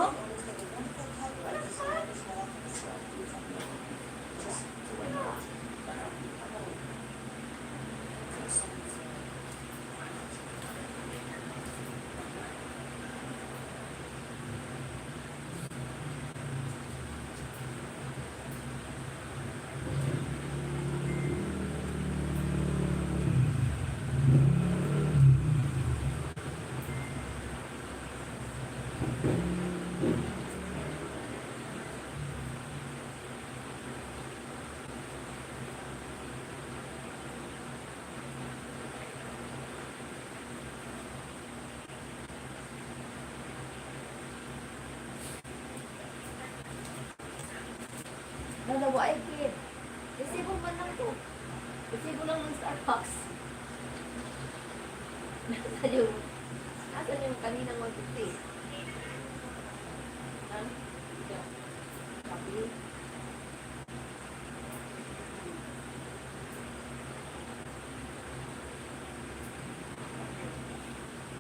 Dalawa ay kid. Resibo man lang to. Resibo lang ng Starbucks. Nasaan yung kaninang 150? Ha? Copy.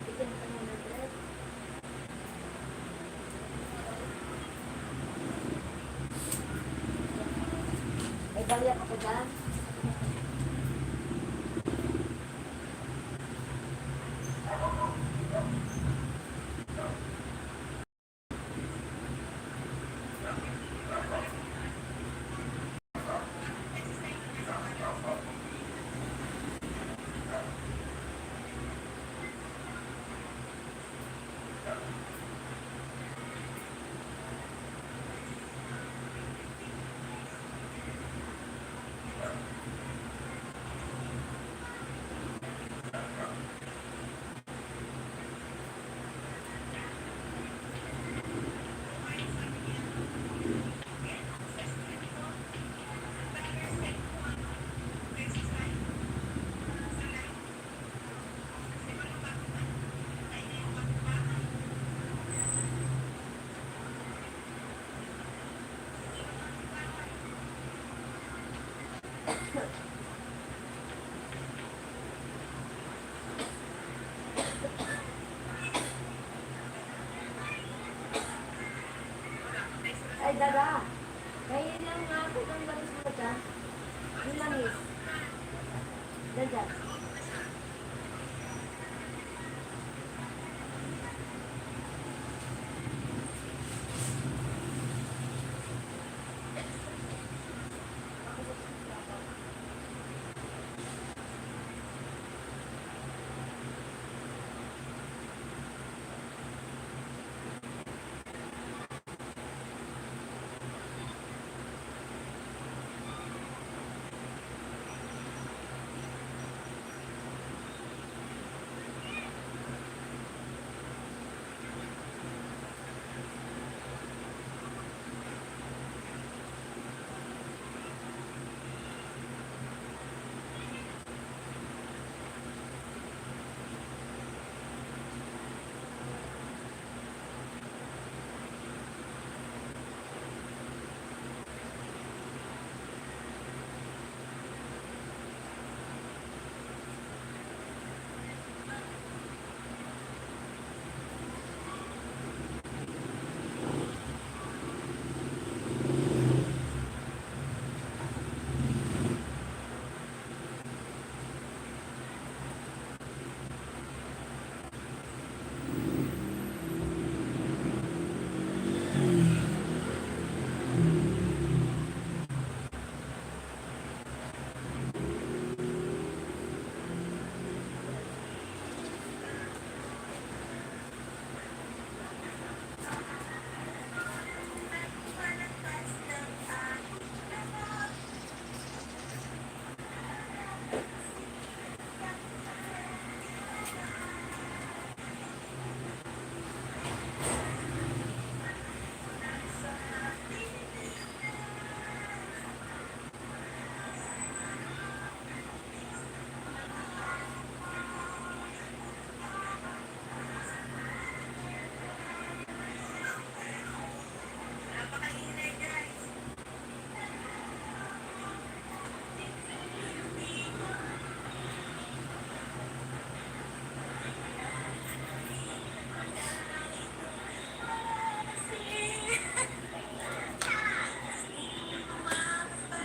Bigyan ka muna, Dad. May balya ka pa dyan? Ay, dada. Kaya lang nga ako ng langis mo dyan. Yung langis. Dyan.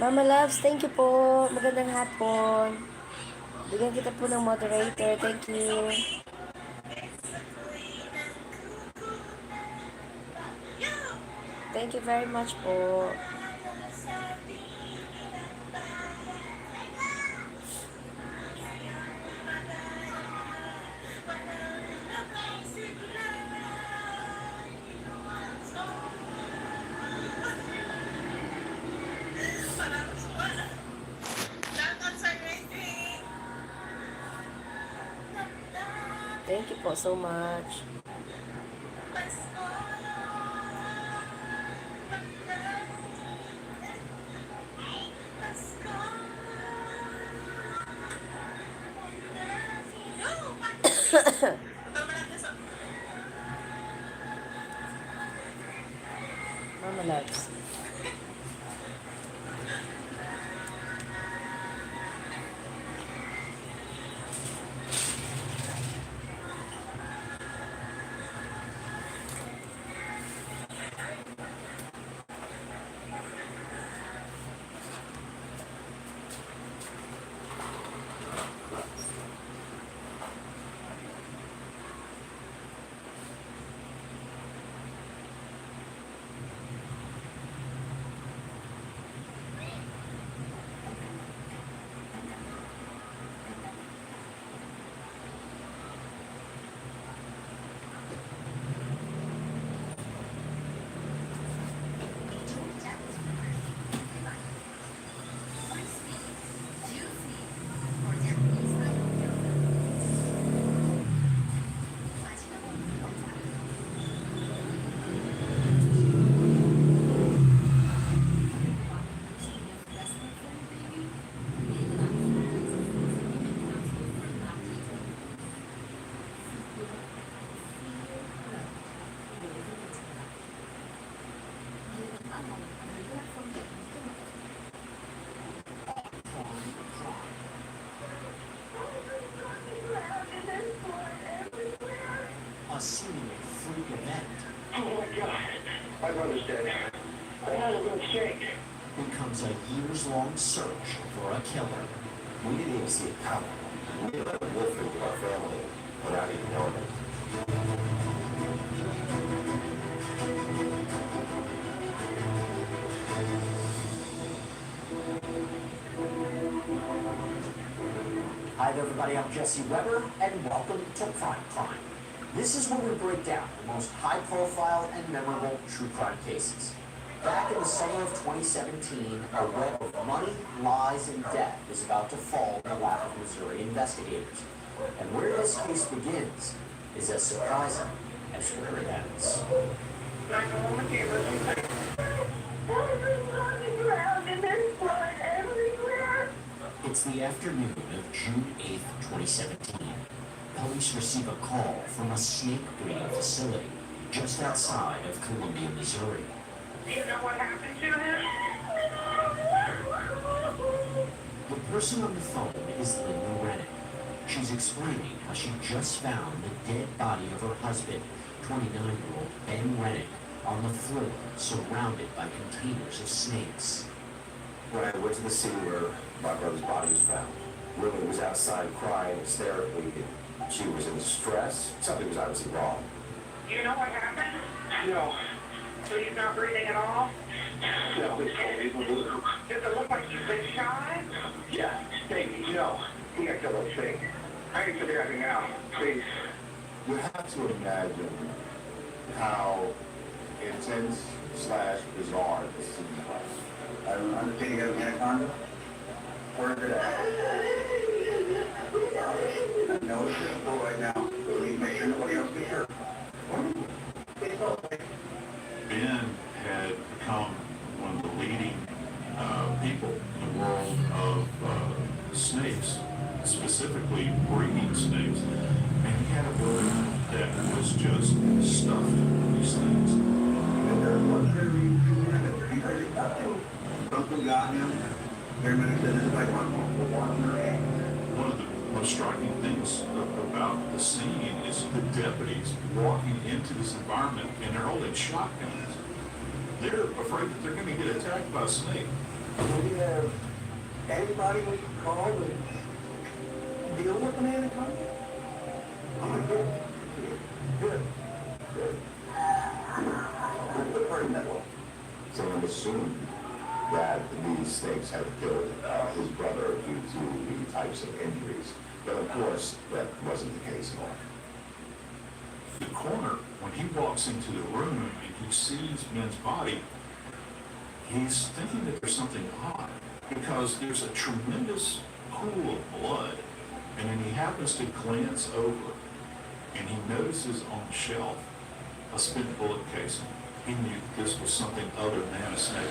Mama Loves, thank you po. Magandang hapon. Bigyan kita po ng moderator. Thank you. Thank you very much po. Thank you po so much. Mama Loves. A seemingly freak event Oh my God, my brother's dead. I had a mistake. becomes a years-long search for a killer. We didn't even see it coming. We let a wolf into our family without even knowing it. Hi there, everybody. I'm Jesse Weber, and welcome to Prime Crime. This is where we break down the most high-profile and memorable true crime cases. Back in the summer of 2017, a web of money, lies, and death is about to fall in the lap of Missouri investigators. And where this case begins is as surprising as where it ends. It's the afternoon of June 8th, 2017. Police receive a call from a snake breeding facility just outside of Columbia, Missouri. Do you know what happened to him? The person on the phone is Linda Rennick. She's explaining how she just found the dead body of her husband, 29-year-old Ben Rennick, on the floor, surrounded by containers of snakes. When I went to the scene where my brother's body was found, Lily was outside crying hysterically. She was in distress. Something was obviously wrong. Do you know what happened? No. So he's not breathing at all? No, it's cold. Does it look like he's been shot? Yeah, maybe. No. He got killed by snake. I need to figure out now, please. You have to imagine how intense / bizarre this scene was. I don't understand, you got an anaconda? Where is it at? No, it's just full right now. So we need to make sure nobody else gets hurt. Ben had become one of the leading people in the world of snakes, specifically breeding snakes. And he had a building that was just stuffed with these things. Something got him. Airman said it's like one. One of the most striking things about the scene is the deputies walking into this environment and they're holding shotguns. They're afraid that they're going to get attacked by a snake. Do you have anybody we can call to deal with an anaconda? Good. Good. Good. Good for that one. Someone assumed that these snakes had killed his brother due to the types of injuries. But of course, that wasn't the case at all. The coroner, when he walks into the room and he sees Ben's body, he's thinking that there's something odd because there's a tremendous pool of blood, and then he happens to glance over and he notices on the shelf a spent bullet casing. He knew this was something other than a snake.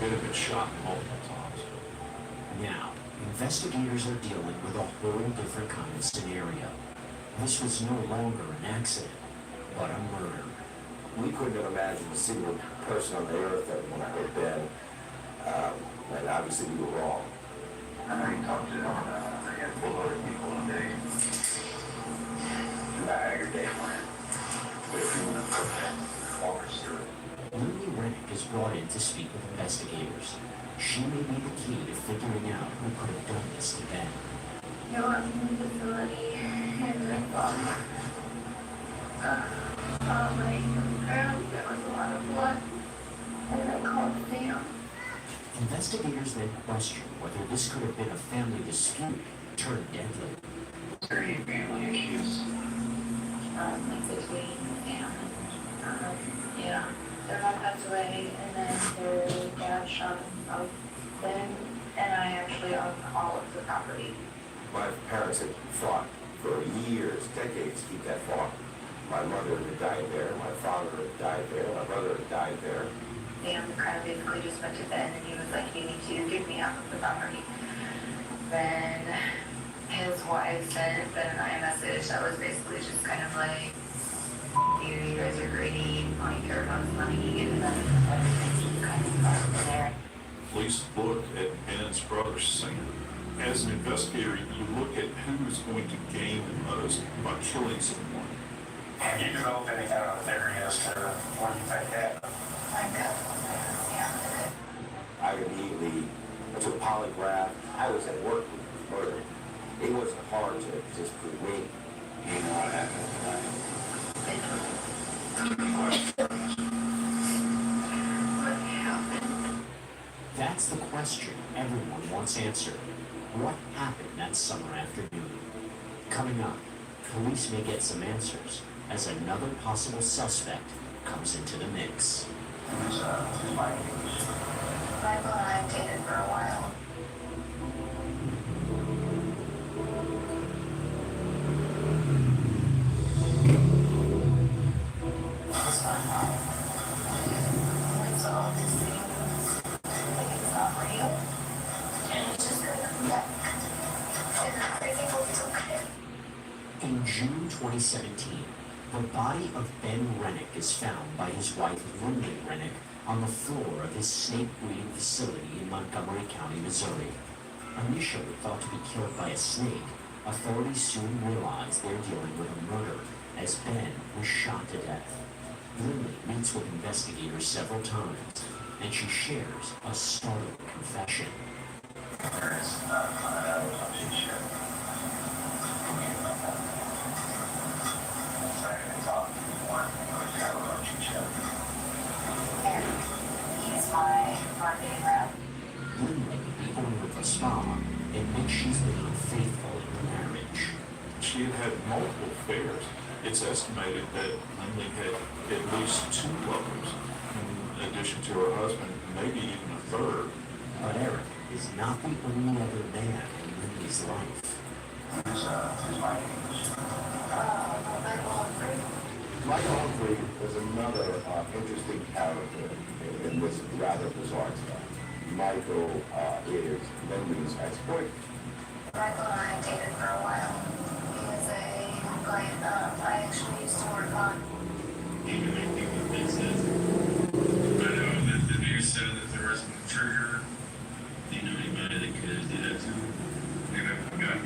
It had been shot multiple times. Now, investigators are dealing with a whole different kind of scenario. This was no longer an accident, but a murder. We couldn't have imagined a single person on the earth that would have been, and obviously we were wrong. I know you talked to a handful of other people today. About how your day went. But if you want to walk us through it. Lily Rennick is brought in to speak with investigators. She may be the key to figuring out who could have done this to Ben. You are in the facility and my father. My parents, there was a lot of blood, and I called Sam. Investigators then question whether this could have been a family dispute turned deadly. Is there any family issues? Like between Sam and, yeah, their mom passed away, and then their dad shot himself. Then, and I actually own all of the property. My parents had fought for years, decades to keep that farm. My mother had died there, my father had died there, my brother had died there. Sam kind of basically just went to Ben and he was like, you need to give me half of the property. Then his wife sent Ben and I a message that was basically just kind of like, you guys are greedy, all you care about is money, and then everything kind of got from there. Police look at Ben's brother Sam. As an investigator, you look at who's going to gain the most by killing someone. Have you developed any kind of theory as to what you think happened? I immediately took polygraph. I was at work with this murder. It wasn't hard to just prove me. You know what happened tonight? That's the question everyone wants answered. What happened that summer afternoon? Coming up, police may get some answers as another possible suspect comes into the mix. Who's Mike? Michael and I dated for a while. It's fun. It's all these things, like it's not real. And it's just gonna come back. And everything will be okay. In June 2017, the body of Ben Rennick is found by his wife Lily Rennick on the floor of his snake breeding facility in Montgomery County, Missouri. Initially thought to be killed by a snake, authorities soon realized they're dealing with a murder as Ben was shot to death. Lily meets with investigators several times, and she shares a startling confession. There is a t-shirt. He's my marketing rep. Lily, the owner of the spa, admits she's been unfaithful in the marriage. She had had multiple affairs. It's estimated that Lindley had at least 2 lovers, in addition to her husband, maybe even a third. But Eric is not the only other man in Lindley's life. Who's Mike? Michael Humphrey. Michael Humphrey was another interesting character in this rather bizarre stuff. Michael is Lindley's ex-boyfriend. Michael and I dated for a while. He was a client I actually used to work on. Do you know anything that Ben says? I know that the news said that there was a trigger. Do you know anybody that could do that to him? And I got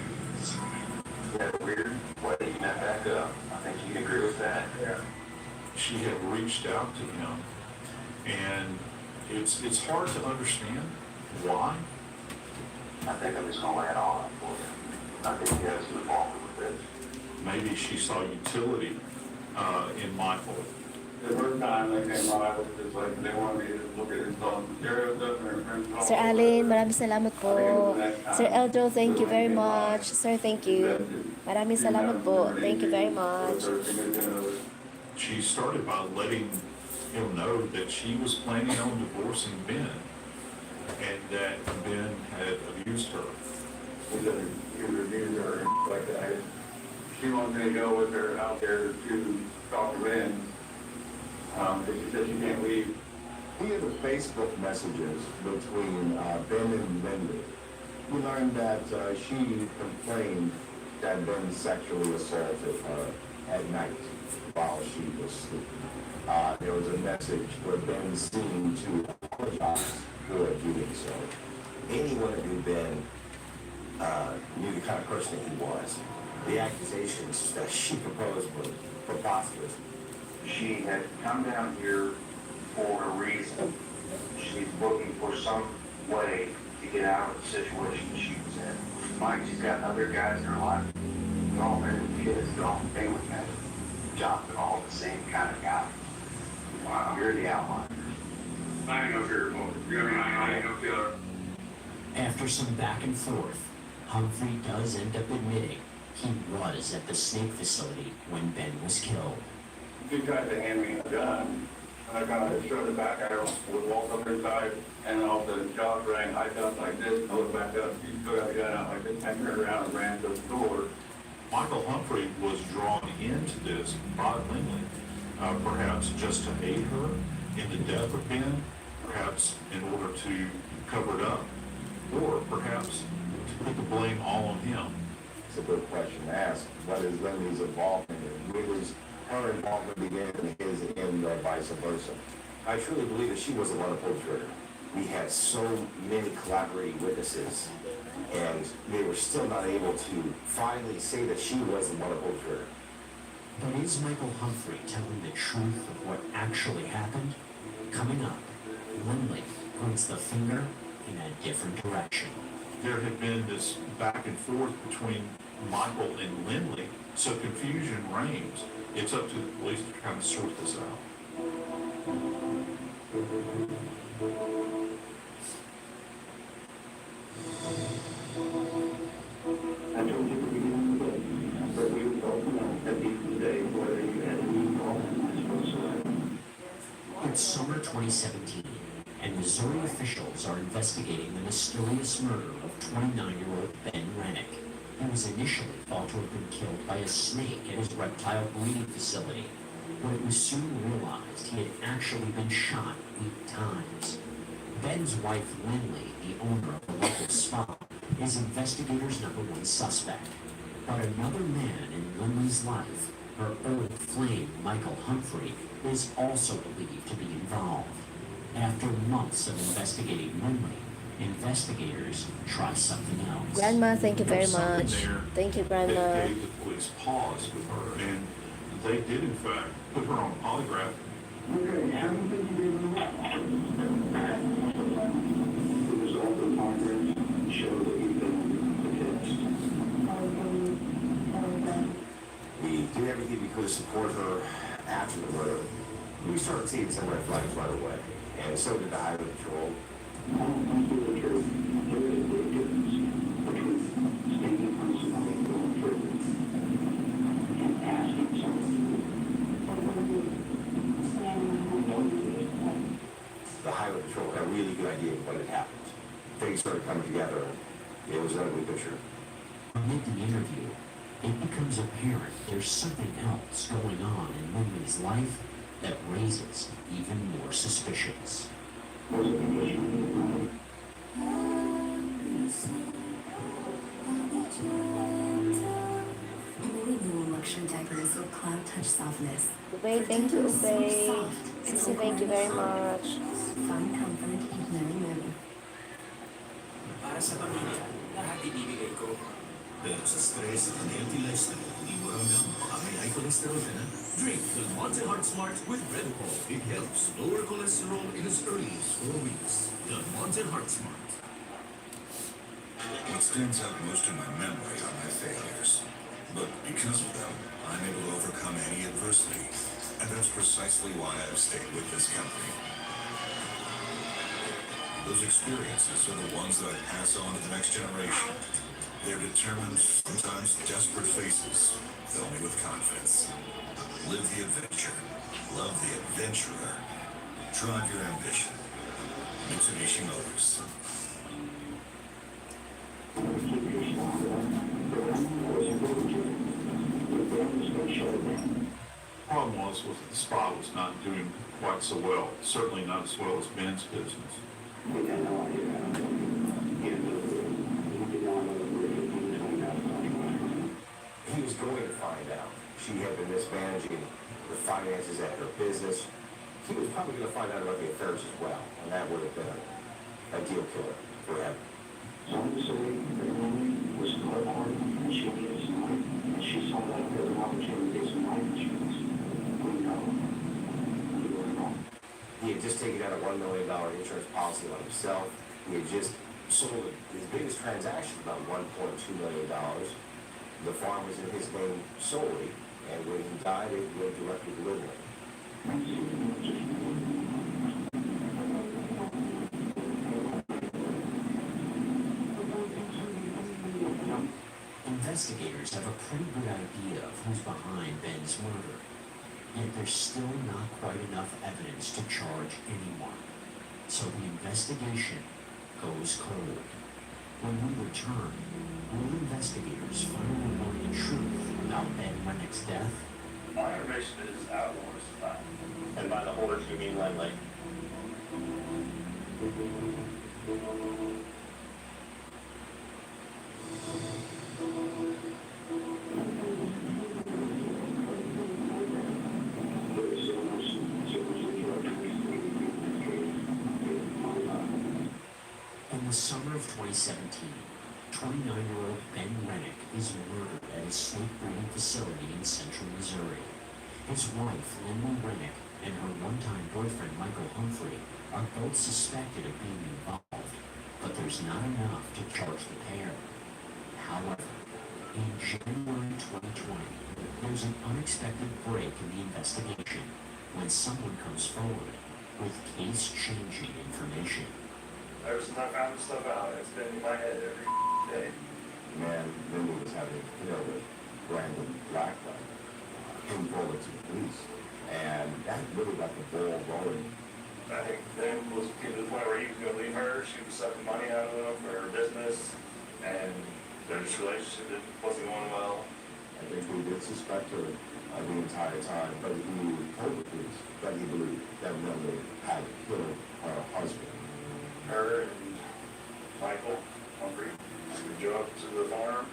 Yeah, weird. Why did you not back up? I think you'd agree with that. Yeah. She had reached out to him, and it's hard to understand Why? I think I'm just gonna lay it all out for you. I think he has to involved with this. Maybe she saw utility in Michael. The first time they came by, it was just like, they wanted me to look at installing stereo stuff and everything. Sir Allen, maraming salamat po. Sir Eldro, thank you very much. Sir, thank you. Maraming salamat po. Thank you very much. She started by letting him know that she was planning on divorcing Ben and that Ben had abused her. He said he reviewed her and like that. She wanted me to go with her out there to talk to Ben. But she said she can't leave. Via the Facebook messages between Ben and Lindy, we learned that she complained that Ben sexually assaulted her at night while she was sleeping. There was a message where Ben seemed to apologize for doing so. Anyone that knew Ben knew the kind of person that he was. The accusations that she proposed were preposterous. She had come down here for a reason. She's looking for some way to get out of the situation she was in. Mike, she's got other guys in her life. They're all married with kids, they're all family guys. Job, they're all the same kind of guy. Wow, you're the outlier. I ain't no fear, I ain't no killer. After some back and forth, Humphrey does end up admitting he was at the snake facility when Ben was killed. She tried to hand me a gun, and I kind of shoved it back at her, would walk up inside, and all of a sudden, shots rang, I jumped like this, I looked back up, she still got the gun out like this, I turned around and ran to the door. Michael Humphrey was drawn into this by Lindley, perhaps just to aid her in the death of Ben, perhaps in order to cover it up, or perhaps to put the blame all on him. It's a good question to ask. What is Lindy's involvement in? Where does her involvement begin and his end, or vice versa? I truly believe that she was the one that pulled the trigger. We had so many collaborating witnesses, and they were still not able to finally say that she was the one that pulled the trigger. But is Michael Humphrey telling the truth of what actually happened? Coming up, Lindley points the finger in a different direction. There had been this back and forth between Michael and Lindley, so confusion reigns. It's up to the police to kind of sort this out. I told you at the beginning of the day, but we both know at the end of the day whether you had any involvement whatsoever. It's summer 2017, and Missouri officials are investigating the mysterious murder of 29-year-old Ben Rennick. He was initially thought to have been killed by a snake at his reptile breeding facility, but it was soon realized he had actually been shot 8 times. Ben's wife, Lindley, the owner of the local spa, is investigators' #1 suspect. But another man in Lindley's life, her old flame, Michael Humphrey, is also believed to be involved. After months of investigating Lindley, investigators try something else. Grandma, thank you very There's something much. there Thank you, that Grandma. gave the police pause with her, and they did in fact put her on polygraph. Okay, everything you did was the result of polygraph showed that you've been We did everything we could to support her after the murder. We started seeing some red flags right away, and so did the highway patrol. The highway patrol had a really good idea of what had happened. Things started coming together. It was an ugly picture. Amid the interview, it becomes apparent there's something else going on in Lindley's life that raises even more suspicions. New luxury diapers with cloud touch softness. Ubay, thank you, Ubay. Sissy, thank you very much. Find comfort in every move. Para sa pamilya, lahat ibibigay ko. Pero sa stress, unhealthy lifestyle, hindi mo ramdam ang may high cholesterol ka na? Drink Del Monte Heart Smart with Revocol. It helps lower cholesterol in as early as 4 weeks. Del Monte Heart Smart. What stands out most in my memory are my failures. But because of them, I'm able to overcome any adversity. And that's precisely why I've stayed with this company. Those experiences are the ones that I pass on to the next generation. They're determined, sometimes desperate faces fill me with confidence. Live the adventure. Love the adventurer. Drive your ambition. Mitsubishi Motors. Problem was the spa was not doing quite so well. Certainly not as well as Ben's business. He was going to find out. She had been mismanaging the finances at her business. He was probably going to find out about the affairs as well, and that would have been a deal killer for him. Was hard, and she needed some money, and she saw that there were opportunities in life insurance. He had just taken out a $1 million insurance policy on himself. He had just sold his biggest transaction, about $1.2 million. The farm was in his name solely, and when he died, it went directly to Lidley. Investigators have a pretty good idea of who's behind Ben's murder, yet there's still not quite enough evidence to charge anyone. So the investigation goes cold. When we return, will investigators finally learn the truth about Ben Rennick's death? My information is outlaws. And by the holders, you mean Len In the summer of 2017, 29-year-old Ben Rennick is murdered at his snake breeding facility in central Missouri. His wife, Lynley Rennick, and her one-time boyfriend, Michael Humphrey, are both suspected of being involved, but there's not enough to charge the pair. However, in January 2020, there's an unexpected break in the investigation when someone comes forward with case-changing information. Ever since I found this stuff out, it's been in my head every day. Man, Lindy was having a affair with Brandon Blackburn. Came forward to the police, and that really got the ball rolling. I think Ben was getting to the point where he was going to leave her. She was sucking money out of him for her business, and their relationship wasn't going well. I think we did suspect her the entire time, but he told the police that he believed that Lindy had killed her husband. Her and Michael Humphrey drove up to the farm.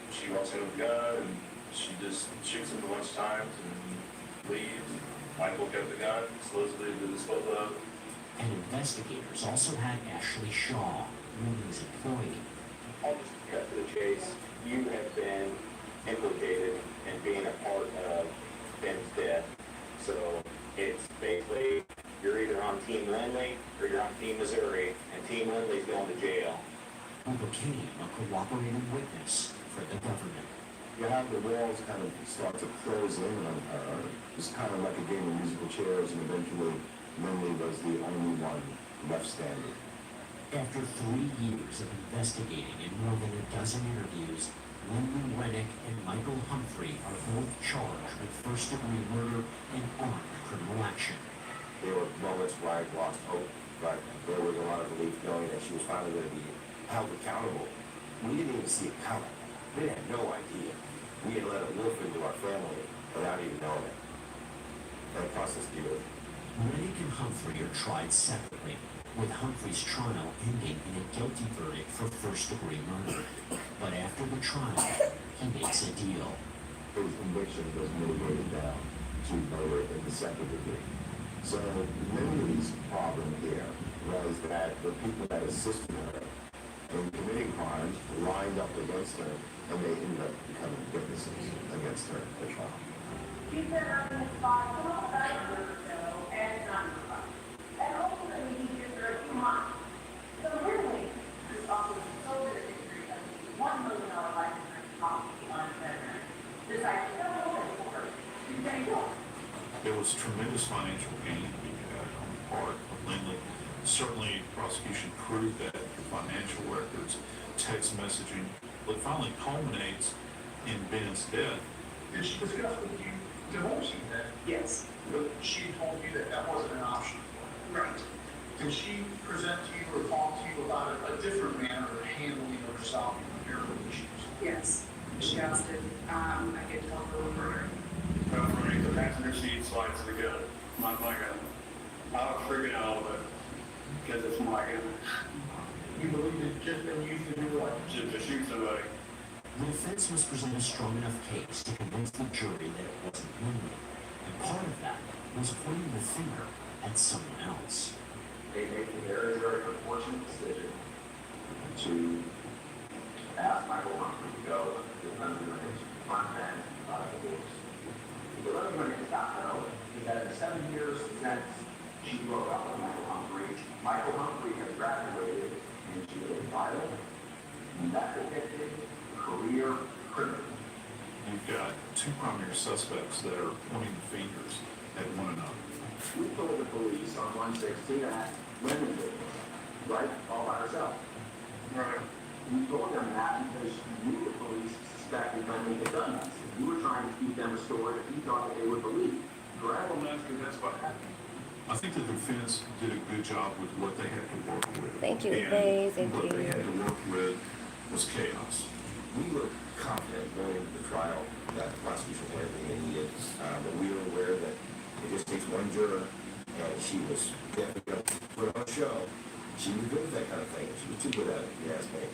She walks in with a gun, and she just shoots him a bunch of times and leaves. Michael kept the gun, supposedly to dispose of. And investigators also had Ashley Shaw, Lindy's employee. I'll just cut to the chase. You have been implicated in being a part of Ben's death. So it's basically you're either on Team Lindley or you're on Team Missouri, and Team Lindley's going to jail. Who became a cooperating witness for the government. You have the walls kind of start to close in on her. It's kind of like a game of musical chairs, and eventually Lindy was the only one left standing. After 3 years of investigating and more than a dozen interviews, Lynley Rennick and Michael Humphrey are both charged with first-degree murder and armed criminal action. There were moments where I lost hope, but there was a lot of relief knowing that she was finally going to be held accountable. We didn't even see it coming. We had no idea. We had let a wolf into our family without even knowing it. That process good. Rennick and Humphrey are tried separately, with Humphrey's trial ending in a guilty verdict for first-degree murder. But after the trial, he makes a deal. His conviction was mitigated down to murder in the second degree. So Lindy's problem here was that the people that assisted her in committing crimes lined up against her and they ended up becoming witnesses against her at the trial. She's been on the spot for about 9 years ago, and it's not fun. And ultimately, he gives her a few months. So really, this office sold her history of $1 million life insurance policy on Federer. Decided to go over for her. She's going to go. There was tremendous financial gain being had on the part of Lindley. Certainly, prosecution proved that the financial records, text messaging, but finally culminates in Ben's death. Did she discuss with you divorcing that? Yes. But she told you that that wasn't an option. Right. Did she present to you or talk to you about a different manner of handling or solving marital issues? Yes. She asked if I could help her with murder. Running the passenger seat slides to the gun. Not my gun. I was freaking out, but because it's my gun. You believe it's just been used to do what? Just to shoot somebody. The defense must present a strong enough case to convince the jury that it wasn't Lindley. And part of that was pointing the finger at someone else. They made the very, very unfortunate decision to ask Michael Humphrey to go to under his front end divorce. The other is not know that in 7 years since she broke up with Michael Humphrey has graduated into a violent, meth-addicted career criminal. You've got two primary suspects that are pointing fingers at one another. We told the police on 116 that women did it, right? All by herself. Right. We told them that because you, the police, suspected women had done this. You were trying to keep them a story that you thought that they would believe. Correct? Well, that's what happened. I think the defense did a good job with what they had to work with. Thank you, And Faye. Thank what they you. had to work with was chaos. We were confident going into the trial that the prosecution had everything they needed, but we were aware that it just takes one juror, and she was definitely going to put on a show. She was good at that kind of thing. She was too good at it, if you ask me.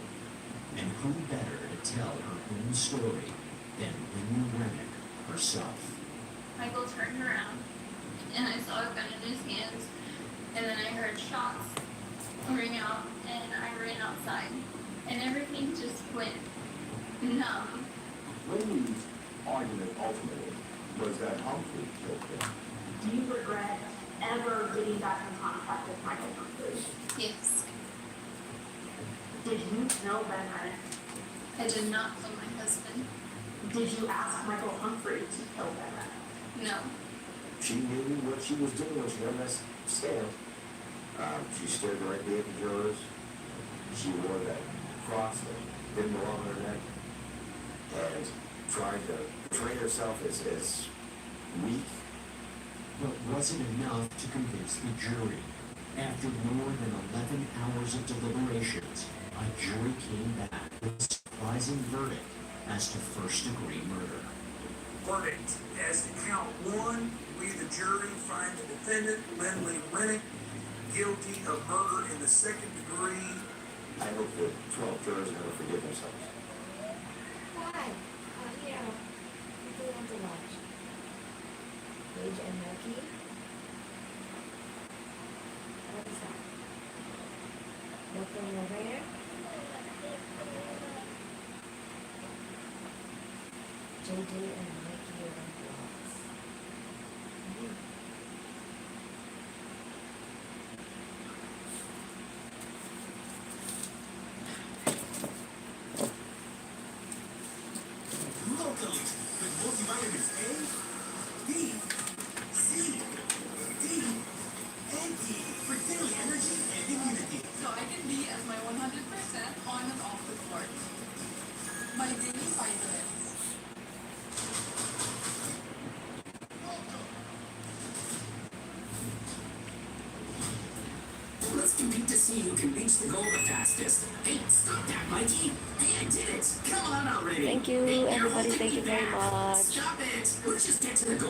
And who better to tell her own story than Lindley Rennick herself? Michael turned around, and I saw a gun in his hands, and then I heard shots ring out, and I ran outside, and everything just went numb. Lindley's argument ultimately was that Humphrey killed him. Do you regret ever getting back in contact with Michael Humphrey? Yes, Did you know Ben Rennick? I did not kill my husband. Did you ask Michael Humphrey to kill Ben Rennick? No. She knew what she was doing when she got on that stand. She stared directly at the jurors. She wore that cross that didn't belong on her neck, and tried to portray herself as weak. But was it enough to convince the jury? After more than 11 hours of deliberations, a jury came back with a surprising verdict as to first-degree murder. Verdict. As to count one, we, the jury, find the defendant, Lindley Rennick, guilty of murder in the second degree. I hope the 12 jurors are going to forgive themselves. Hi. Yeah. What do you want to watch? Rage and Rocky? What is that? Dr. Narrator? JJ and Mikey are vlogs. Locally, with multivitamins A, B, C, D, and E for daily energy and immunity. So I can be as my 100% on and off the court. My daily vitamins. Let's compete to see who can reach the goal the fastest. Hey, stop that, Mikey. Hey, I did it. Come on already. Thank you, Hey, you're everybody. holding Thank me you very back. much. Stop it. Let's just get to the goal.